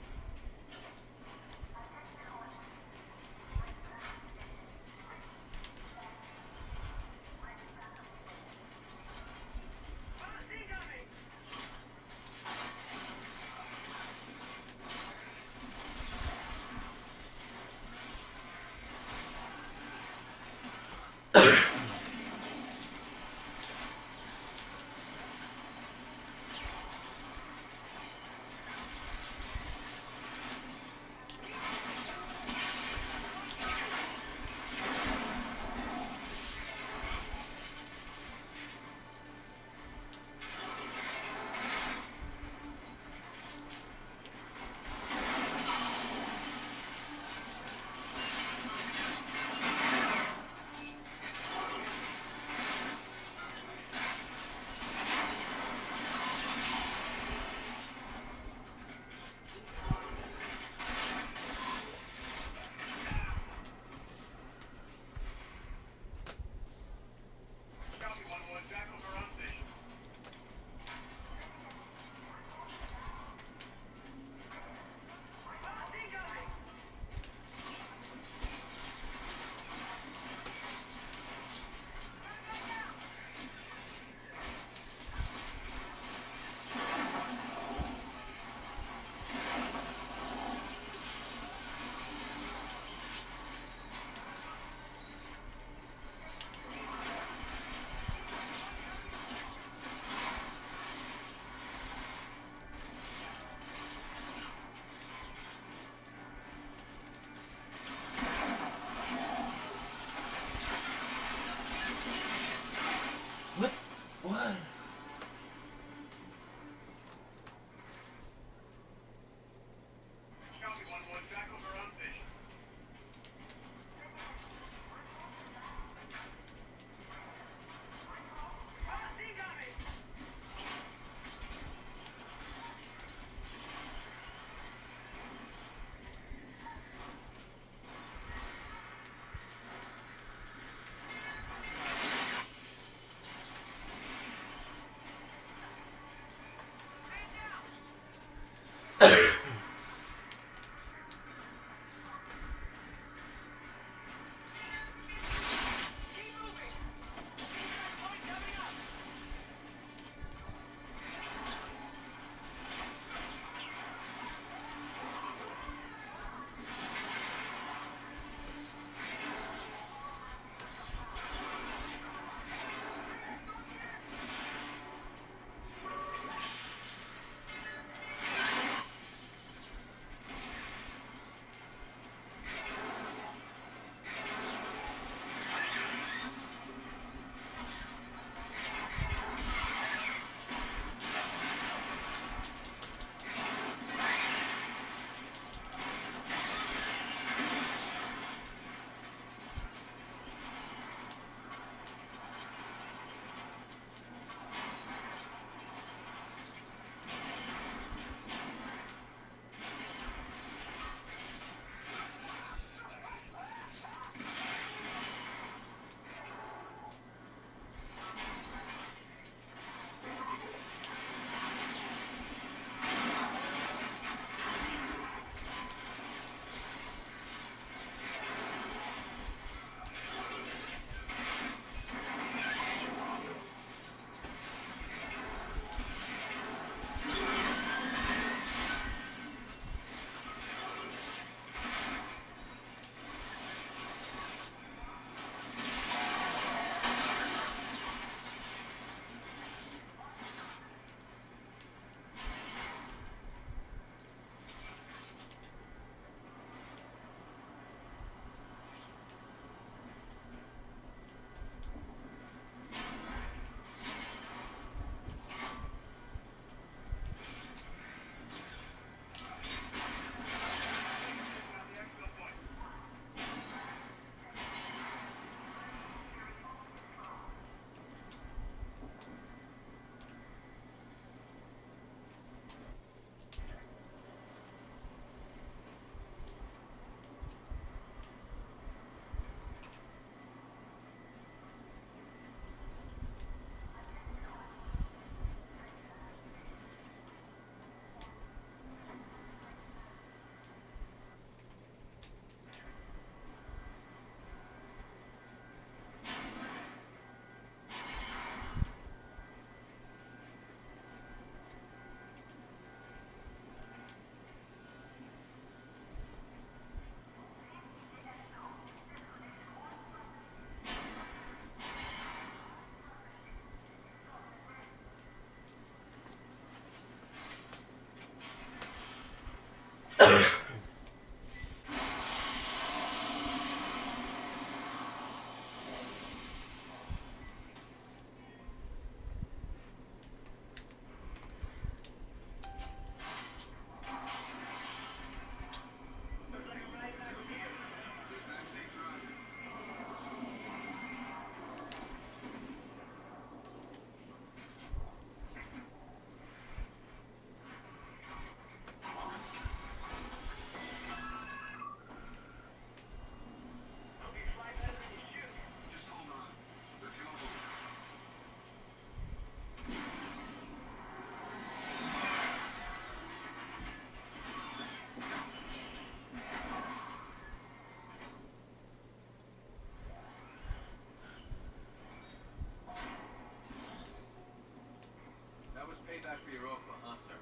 K: back for your offer, huh, sir?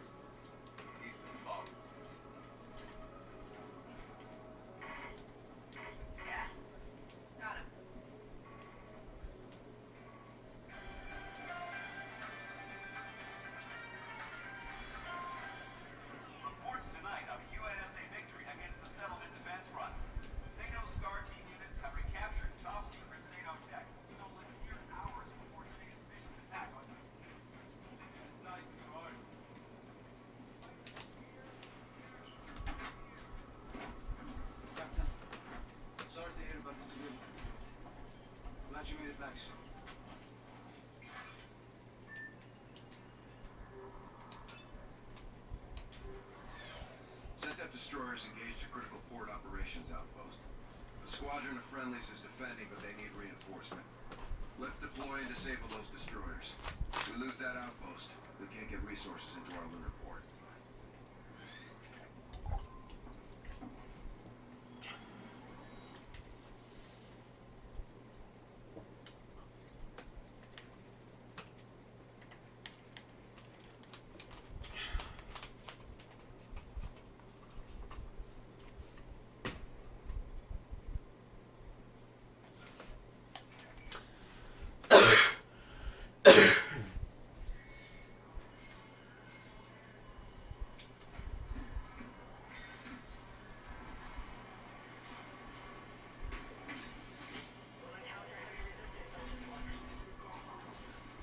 K: East of the fog.
E: Yeah. Got him.
L: Reports tonight of a UNSA victory against the Settlement Defense Front. Zato SCAR team units have recaptured top secret Zato tech, stolen mere hours before today's vicious attack on them. It's nice and hard.
P: Captain, sorry to hear about the civilians. Glad you made it back soon.
Q: SENTEP destroyers engaged a critical port operations outpost. A squadron of friendlies is defending, but they need reinforcement. Let's deploy and disable those destroyers. If we lose that outpost, we can't get resources into our lunar port.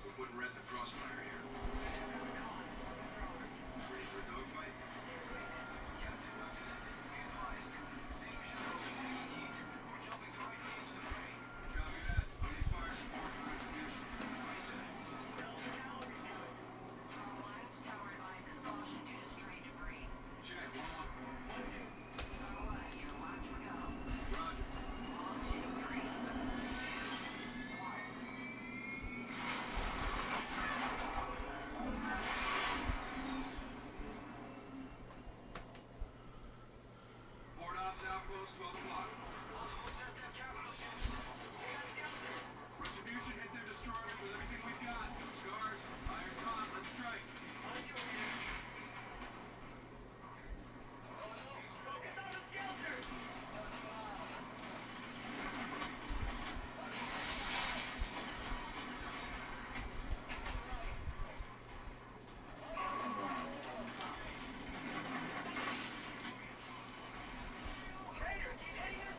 Q: We wouldn't read the crossfire here. Ready for a dogfight?
L: Captain, Lieutenant, be advised. Same shadows are taking heat. We're jumping directly into the fray.
Q: Copy that. I need fire support for retribution.
L: I said.
E: Last tower advises caution due to stray debris.
Q: Check. 1 up.
E: Otherwise, you're locked to go.
Q: Roger.
E: 2, 3, 2, 1.
Q: Port ops outpost, 12 o'clock.
L: Multiple SENTEP capital ships.
Q: Retribution hit their destroyers with everything we've got. Scars, iron's hot, let's strike.
L: Raider, get engine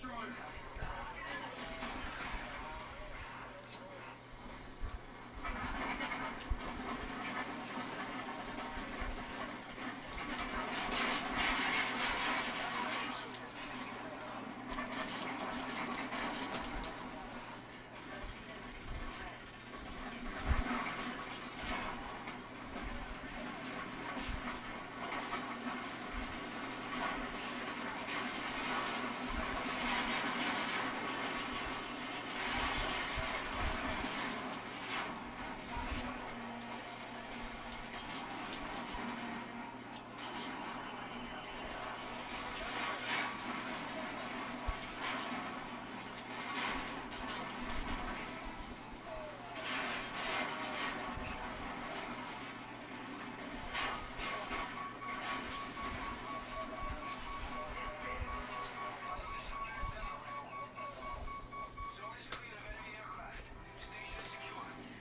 K: destroyer.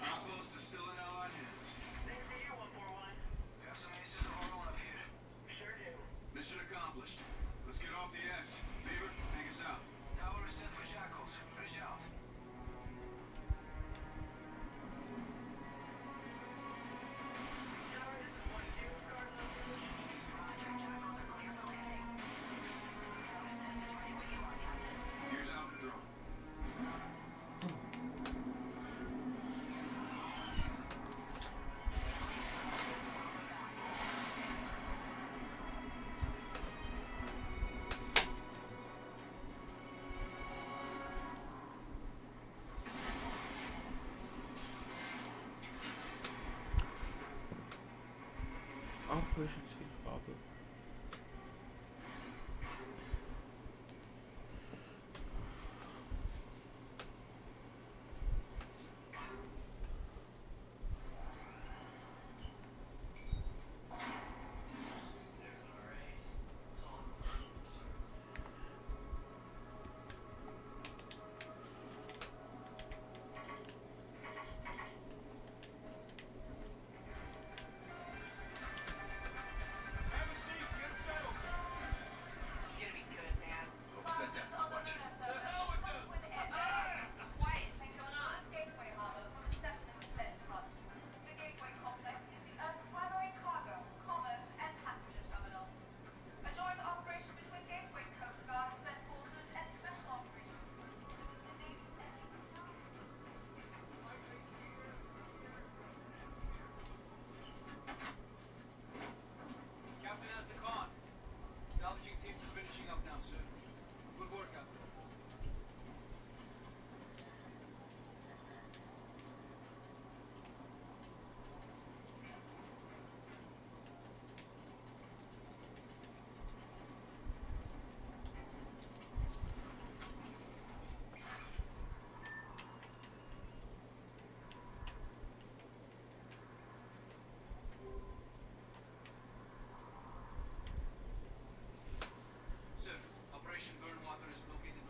K: Outpost is still in Allied hands.
L: Got some aces of our own up here. Sure do.
Q: Mission accomplished. Let's get off the X. Beaver, take us out.
L: Tower is set for shackles. Bridge out.
Q: Here's Alcadron.
A: Operation Safe Harbor.
L: Have a seat. Get settled.
E: It's gonna be good, man.
K: Set that. Watch it.
L: The hell with them.
E: Quiet. What's going on?
R: Gateway Harbor from the Second and Defense Front. The Gateway Complex is the Earth's primary cargo, commerce, and passenger terminal. A joint operation between Gateway Coast Guard Defense Forces and Special Operations.
P: Captain has the con. Salvaging teams are finishing up now, sir. Good work, Captain. Sir, Operation Burnwater is located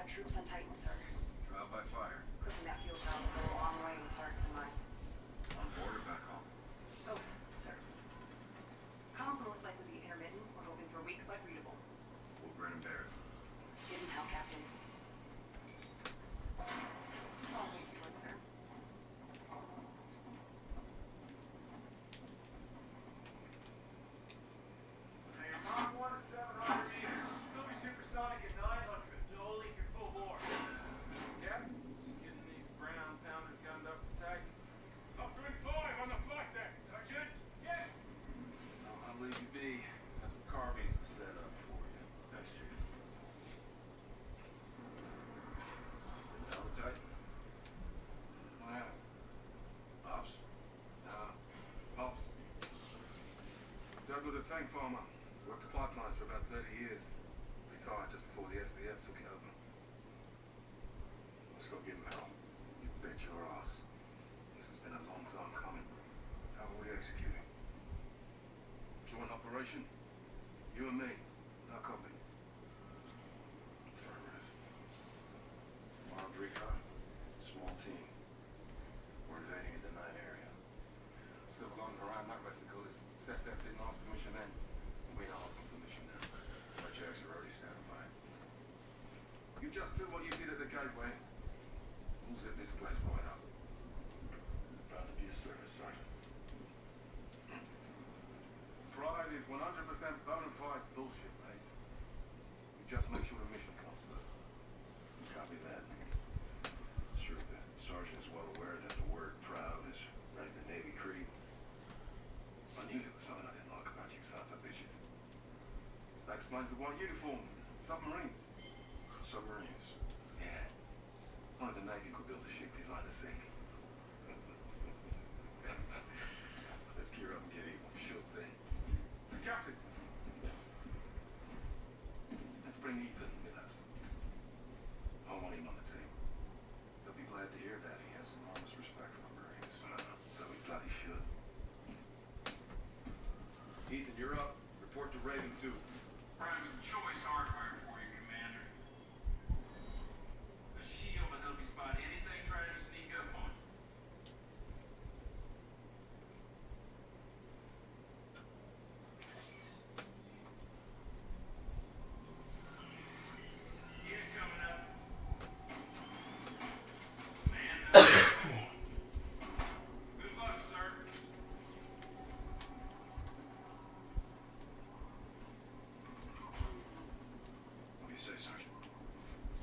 E: got troops on Titan, sir.
Q: Trial by fire.
E: Cooking that fuel job will go a long way in hearts and minds.
Q: On board or back home?
E: Both, sir. Comms will most likely be intermittent. We're hoping for weak but readable.
Q: We'll grin and bear it.
E: Given how, Captain? I'll wait for it, sir.
C: Mach 1 is 700 meters. Still be supersonic at 900. No leak at full bore. Captain, just getting these ground pounders gunned up for Titan. Up 35 on the flight deck. Sergeant? Yes.
Q: I'll leave you be. Got some carbines to set up for you. Thanks, Chief. Down the Titan. Wow. Pops? Nah. Pops. Doug was a tank farmer. Worked the pipelines for about 30 years. Retired just before the SDF took it over. Let's go give him hell. You bet your ass. This has been a long time coming. How are we executing? Joint operation? You and me. No copy. Affirmative. Armed recon. Small team. We're invading a denied area. Civil on the Rhine, not Mexico. This SFF didn't ask permission then. We are asking permission now. Our jacks are already standing by. You just do what you did at the gateway. We'll zip this place right up. Proud to be a service sergeant. Pride is 100% bona fide bullshit, mate. You just make sure the mission comes first. Copy that. Sure, the sergeant is well aware that the word proud is right in the Navy creed. I knew there was something I didn't like about you sons of bitches. That explains the white uniform. Submarines. Submarines. Yeah. Only the Navy could build a ship designed to sink. Let's gear up and get evil. Sure thing. Captain! Let's bring Ethan with us. I want him on the team. They'll be glad to hear that. He has enormous respect for the Marines. So he bloody should. Ethan, you're up. Report to Raven 2.
L: Prime choice hardware for you, Commander. A shield to help you spot anything trying to sneak up on you. Here's coming up. Man up. Good luck, sir.
Q: What do you say, Sergeant?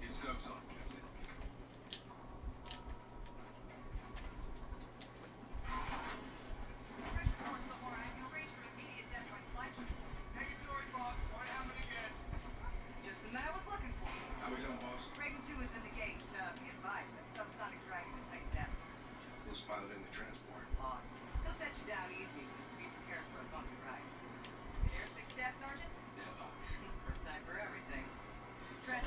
Q: Get scopes on, Captain.
L: Negatory, boss. What happened again?
N: Just the man I was looking for.
Q: How we doing, boss?
N: Raven 2 is in the gate. Be advised that subsonic dragon to Titan's atmosphere.
Q: Who's piloting the transport?
N: Boss. He'll set you down easy. Be prepared for a bumpy ride. Air 6 Staff Sergeant?
Q: Yeah.
N: First time for everything. Trent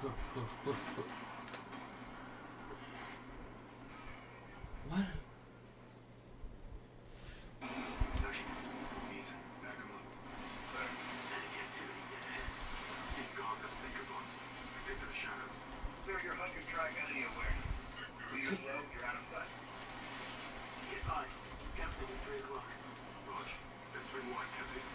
A: What?
L: Clear your HUD and track enemy awareness. Leader low, you're out of sight. Get by. Captain at 3 o'clock. Roger. That's 3-1, Captain.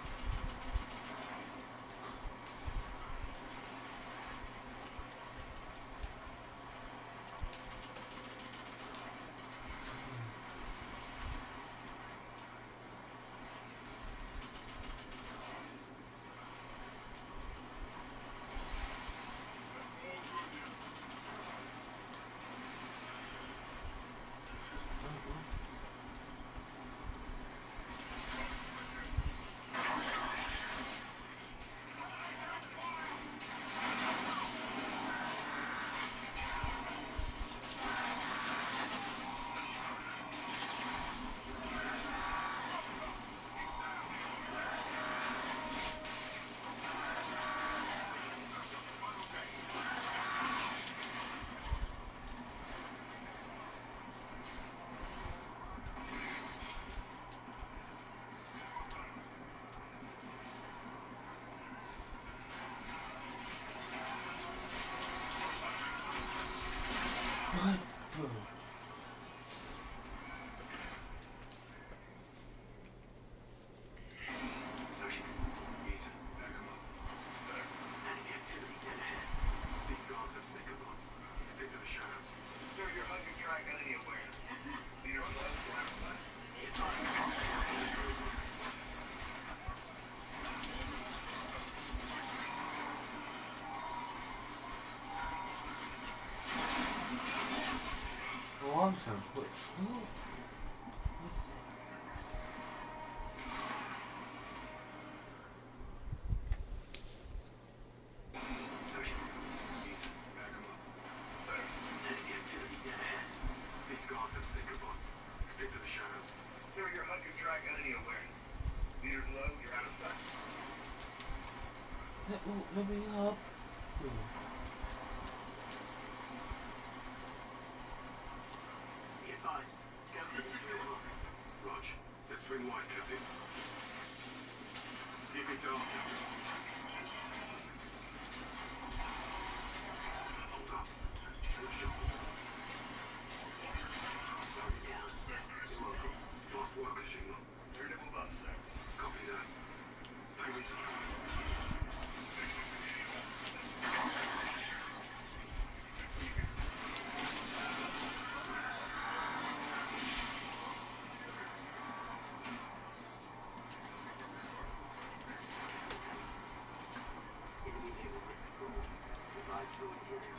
A: What? Bro.
L: Enemy activity dead ahead. These guards have sinker guns. Stick to the shadows. Clear your HUD and track enemy awareness. Leader low, you're out of sight.
A: Alarm sound. What? Who?
L: Enemy activity dead ahead. These guards have sinker guns. Stick to the shadows. Clear your HUD and track enemy awareness. Leader low, you're out of sight.
A: Let me up.
L: Be advised. Captain at 3 o'clock.
I: Roger. That's 3-1, Captain. Keep it down, Captain. Hold up. Good shot. Target down. You're welcome. Lost worker signal.
L: Turn it above, sir.
I: Copy that. Stay with you.
L: Enemy neighborhood patrol. Divide through interior.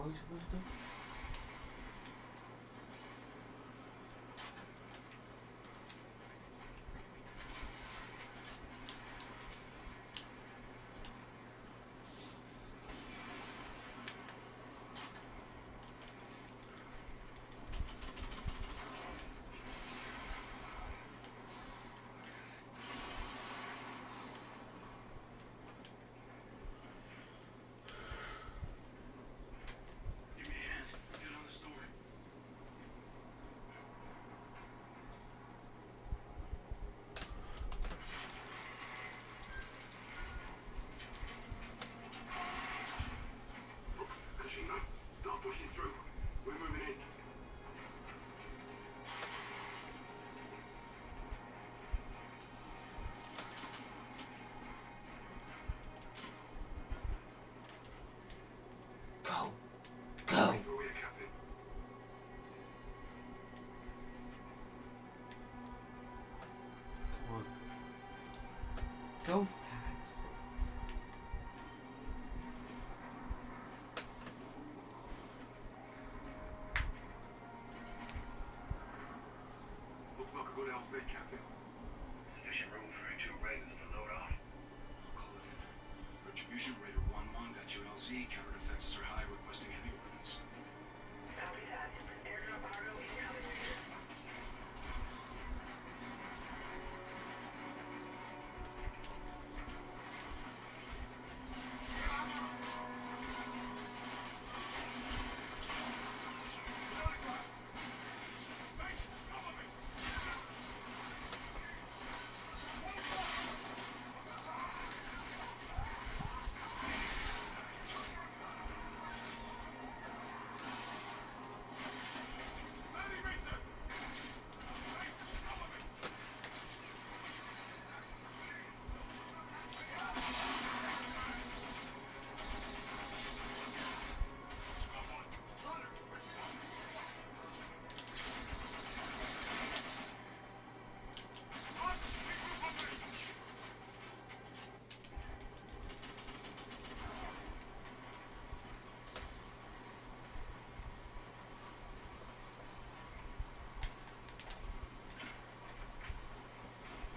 A: are we supposed to do?
Q: Give me a hand. Get on the story. Brooks, Kashima, start pushing through. We're moving in.
A: Go. Go.
Q: Through here, Captain.
A: Come on. Go fast.
Q: Looks like a good LZ, Captain.
L: Sufficient room for your 2 Raiders to load off.
Q: Call it in. Retribution Raider 1-1 got your LZ. Counter defenses are high, requesting heavy ordnance.
L: Copy that. Airdrop cargo incoming.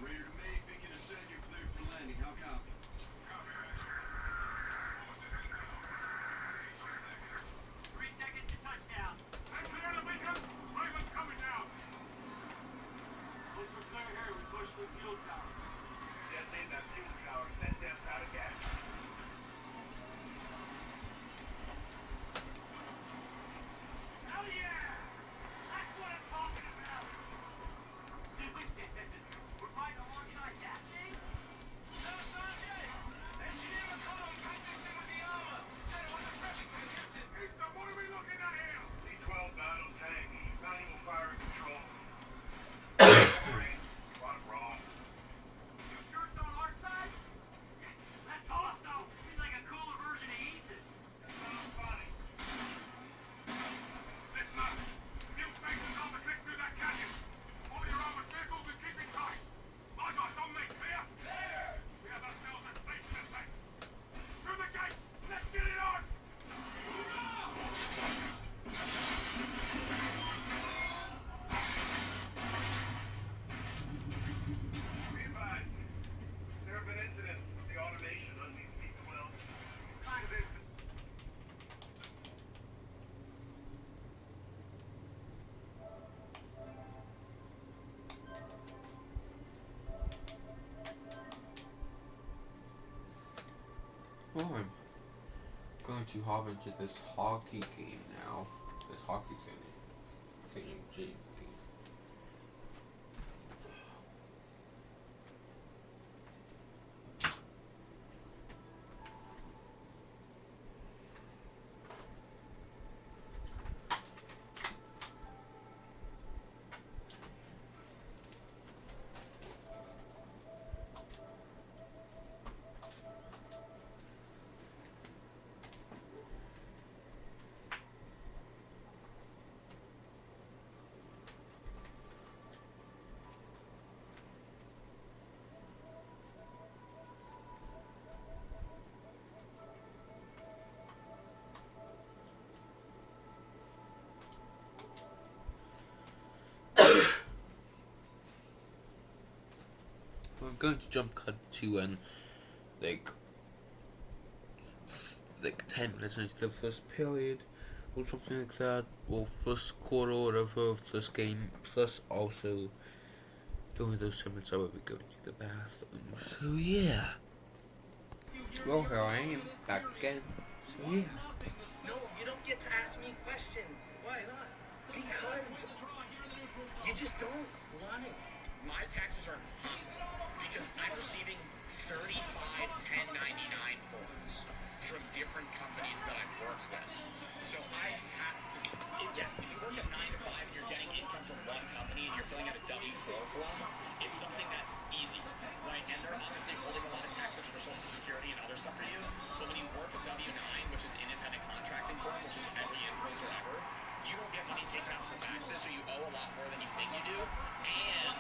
Q: Raider to me, Beacon to send you cleared for landing. How copy?
L: 3 seconds to touchdown. Hey, clear the beacon. Raven's coming down.
C: Once we're clear here, we push the fuel tower.
L: Detonate that fuel tower. Set them out of gas. Hell yeah! That's what I'm talking about. We're fighting alongside that thing?
F: Sir Sanjay! Engineer McCollum practicing with the armor. Said it was a threat to the captain.
L: Ethan, what are we looking at here? D-12 battle tank. Manual fire control. What wrong? You sure it's on our side? That's awesome. He's like a cooler version of Ethan. That sounds funny. Listen up. Fuel station's on the click through that canyon. All your armored vehicles and keep it tight. My God, don't make clear. There! We have ourselves a station in sight. Through the gate. Let's get it on. Be advised. There have been incidents with the automation on these D-12. Kind of incidents.
A: Well, I'm going to hop into this hockey game now. This hockey thingy game. I'm going to jump cut to like 10 minutes into the first period or something like that, or first quarter or whatever of this game, plus also during those 10 minutes I will be going to the bathroom. So yeah. Well, here I am, back again. So yeah.
F: No, you don't get to ask me questions. Why not? Because you just don't. Why? My taxes are impossible because I'm receiving 35 1099 forms from different companies that I've worked with. So I have to, yes, if you work at 9 to 5 and you're getting income from one company and you're filling out a W-4 form, it's something that's easy, right? And they're obviously holding a lot of taxes for Social Security and other stuff for you. But when you work a W-9, which is independent contracting form, which is every influencer ever, you don't get money taken out for taxes, so you owe a lot more than you think you do. And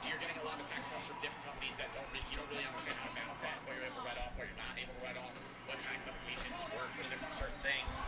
F: you're getting a lot of tax forms from different companies that you don't really understand how to balance that, what you're able to write off, what you're not able to write off, what tax applications work for certain things.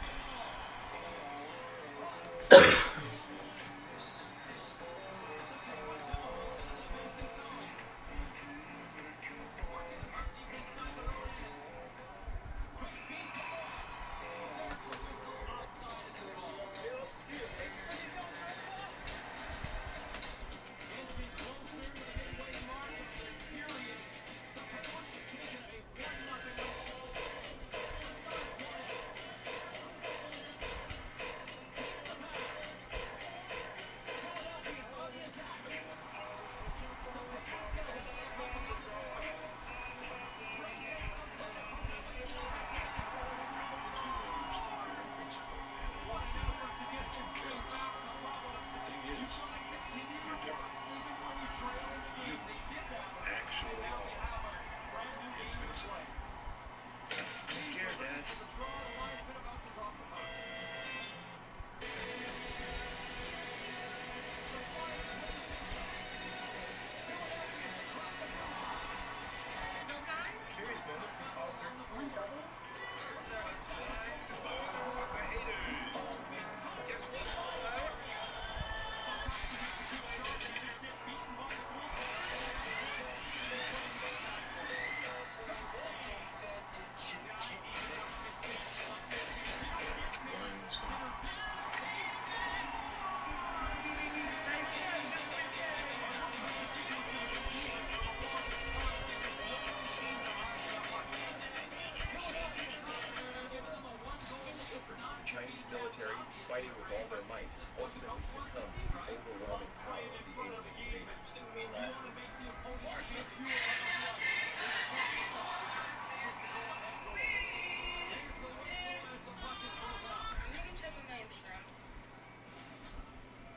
S: Fighting with all their might, ultimately succumbed to the overwhelming power of the alien invaders.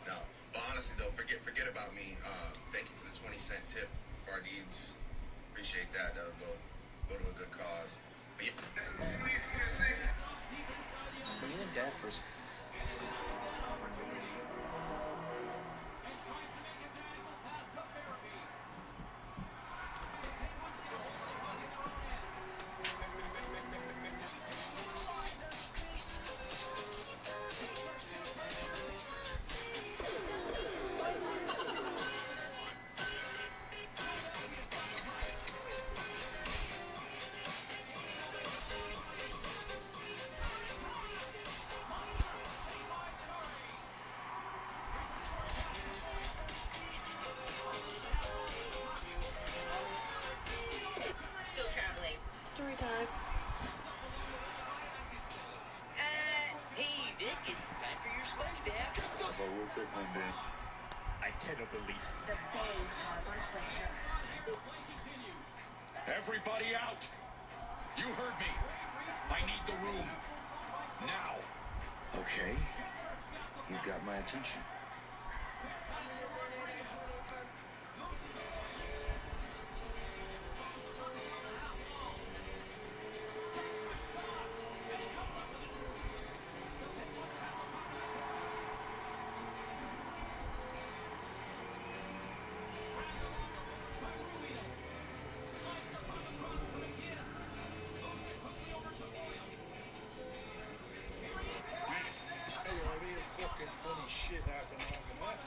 T: No, but honestly though, forget about me. Thank you for the 20-cent tip, Fardeeds. Appreciate that. That'll go to a good cause. But yeah.
S: When you and Dad first.
H: Story time.
F: Hey, Dick, it's time for your sponge bath.
J: Real quick, my man.
F: I cannot believe
H: The Bay Harbor Butcher.
U: Everybody out! You heard me. I need the room. Now.
S: Okay. You've got my attention.
V: Fucking funny shit happened after that.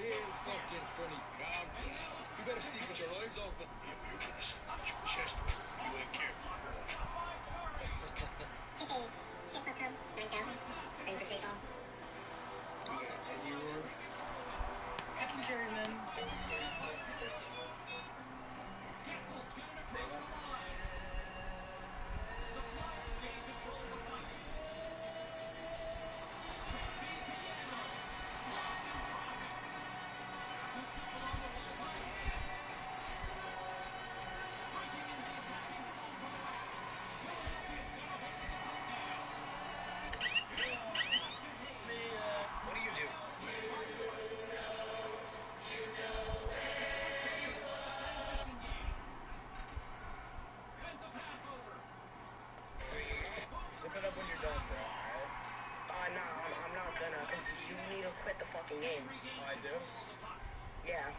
V: Real fucking funny. God damn.
U: You better sleep with your legs open. Yeah, you're gonna slit your chest open if you ain't careful.
G: This is Super Cub 9000. Ready for takeoff.
P: As you were. I can carry them.
U: What do you do?
F: Zip it up when you're done, bro. Alright?
V: No, I'm not gonna, because you need to quit the fucking game.
F: Oh, I do?
V: Yeah.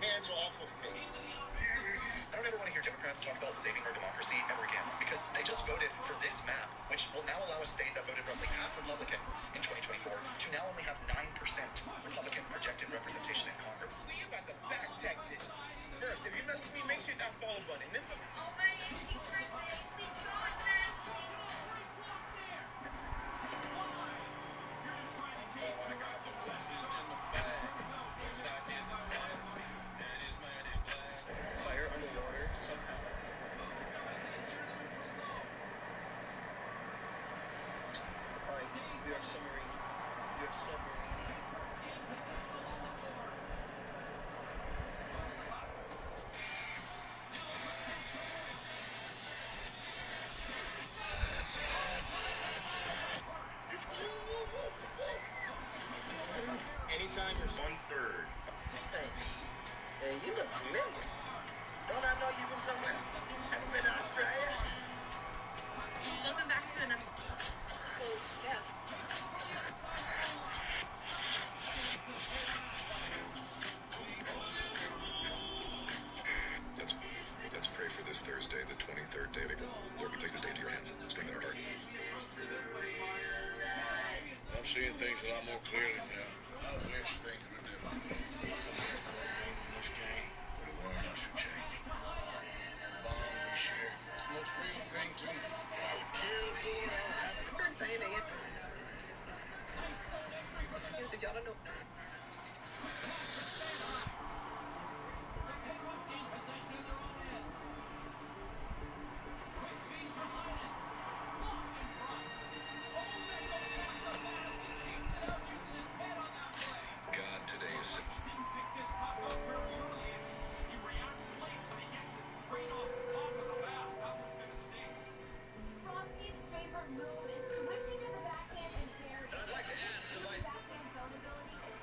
U: Hands off of me. I don't ever want to hear Democrats talk about saving our democracy ever again, because they just voted for this map, which will now allow a state that voted roughly half Republican in 2024 to now only have 9% Republican projected representation in Congress.
W: Well, you got to fact check this. First, if you mess with me, make sure you hit that follow button. This one.
G: Oh, my 18th birthday. We got that shit.
S: Fire underwater somehow. Alright, we are submarine. We are submarining.
U: Anytime you're 1/3.
V: Hey, you look familiar. Don't I know you from somewhere? Ever been to Australia?
X: Welcome back to another.
V: Oh, yeah.
U: Let's pray for this Thursday, the 23rd day of April. Lord, we place this day into your hands. Strengthen our heart. I'm seeing things a lot more clearly now. I wish things were different. This game, but it won't us to change. Bond we share. It's the most real thing to me. I would kill for it.
X: You're saying it. Because if y'all don't know.
U: God today is.
R: Frosky's favorite move is switching to the backhand and parrying.
U: I'd like to ask the vice.
R: Backhand zone ability is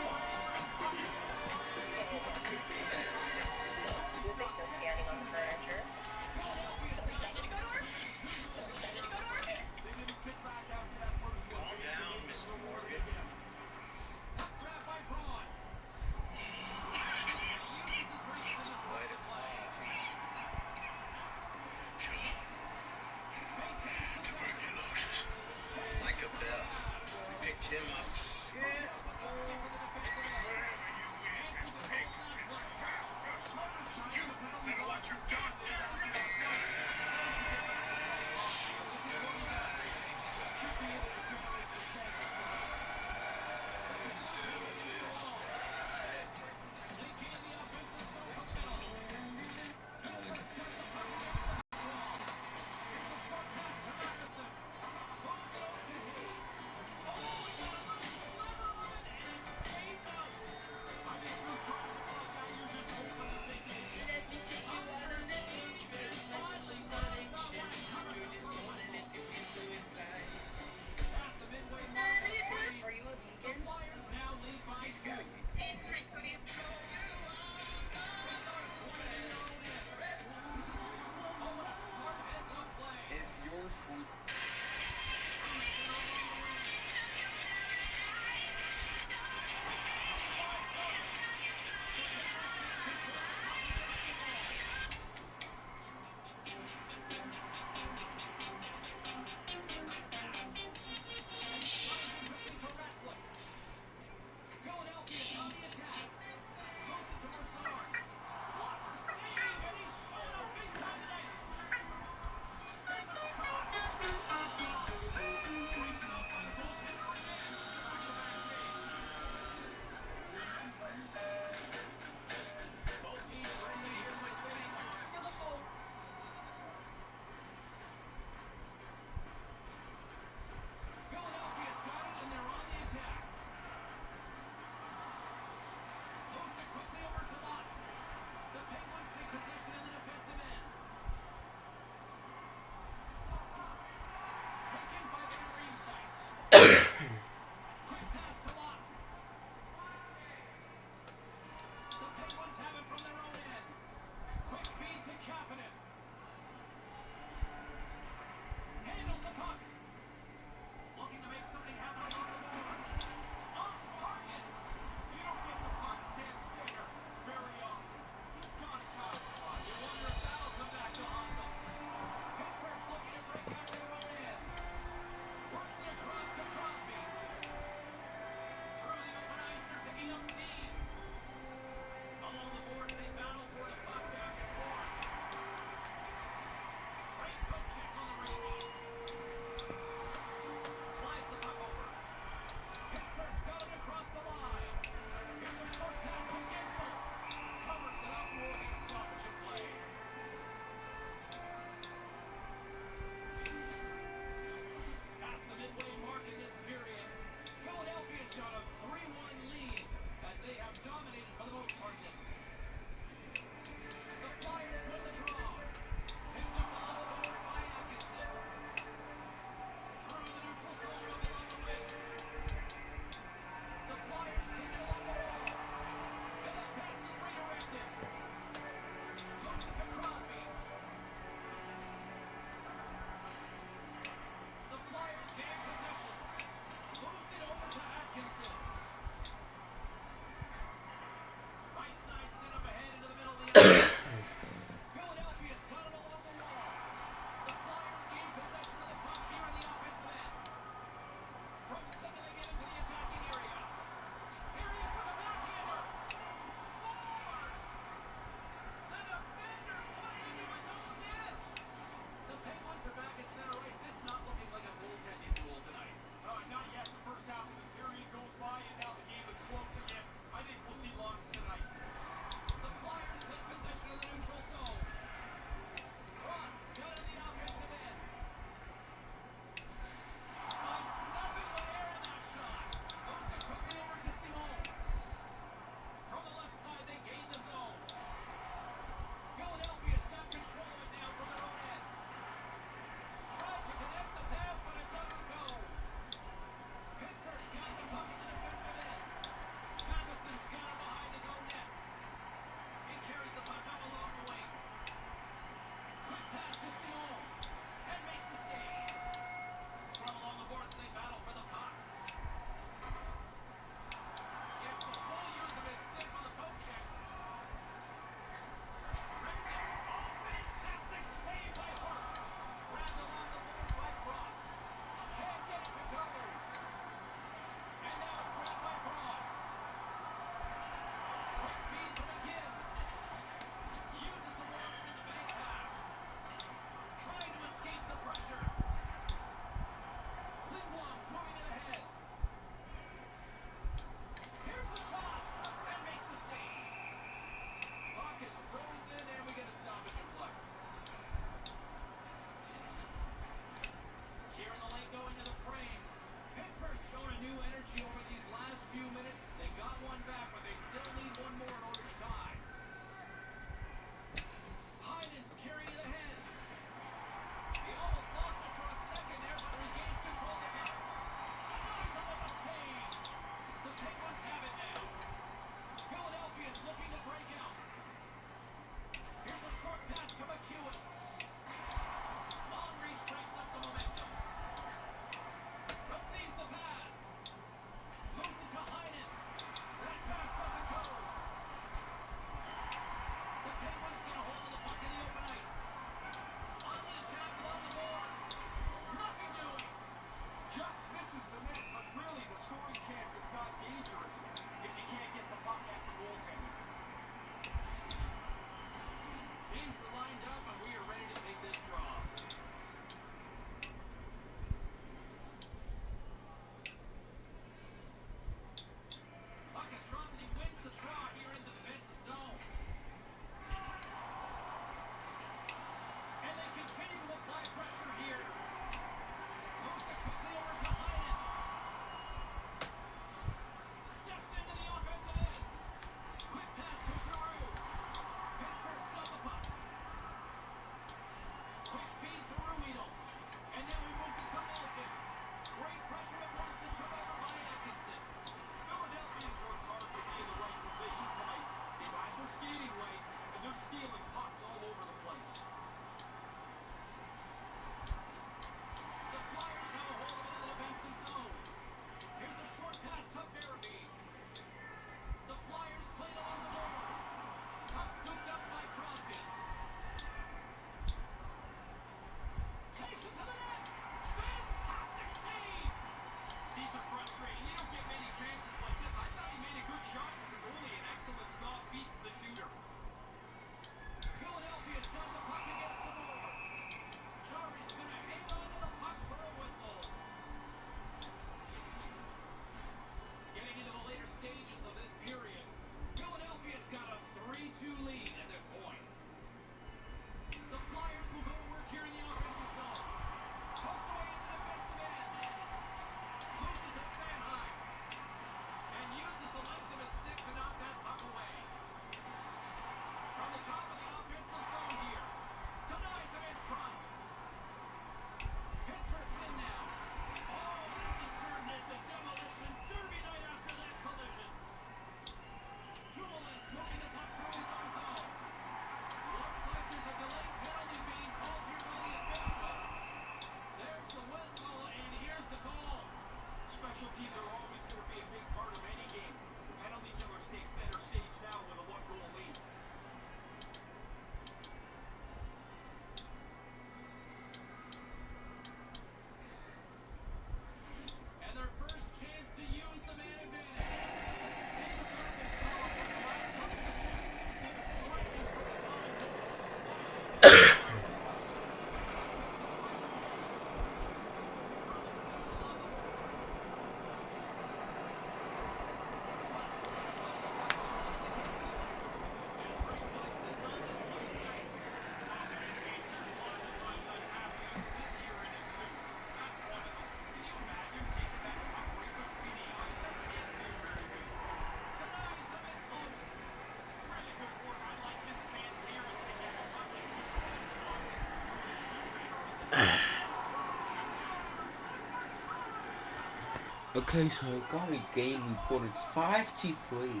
A: Okay, so I got a game report. It's 5-3.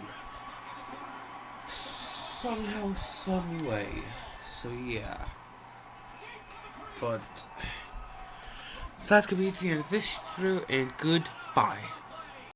A: Somehow, some way. So yeah. But that's gonna be the end of this video, and goodbye.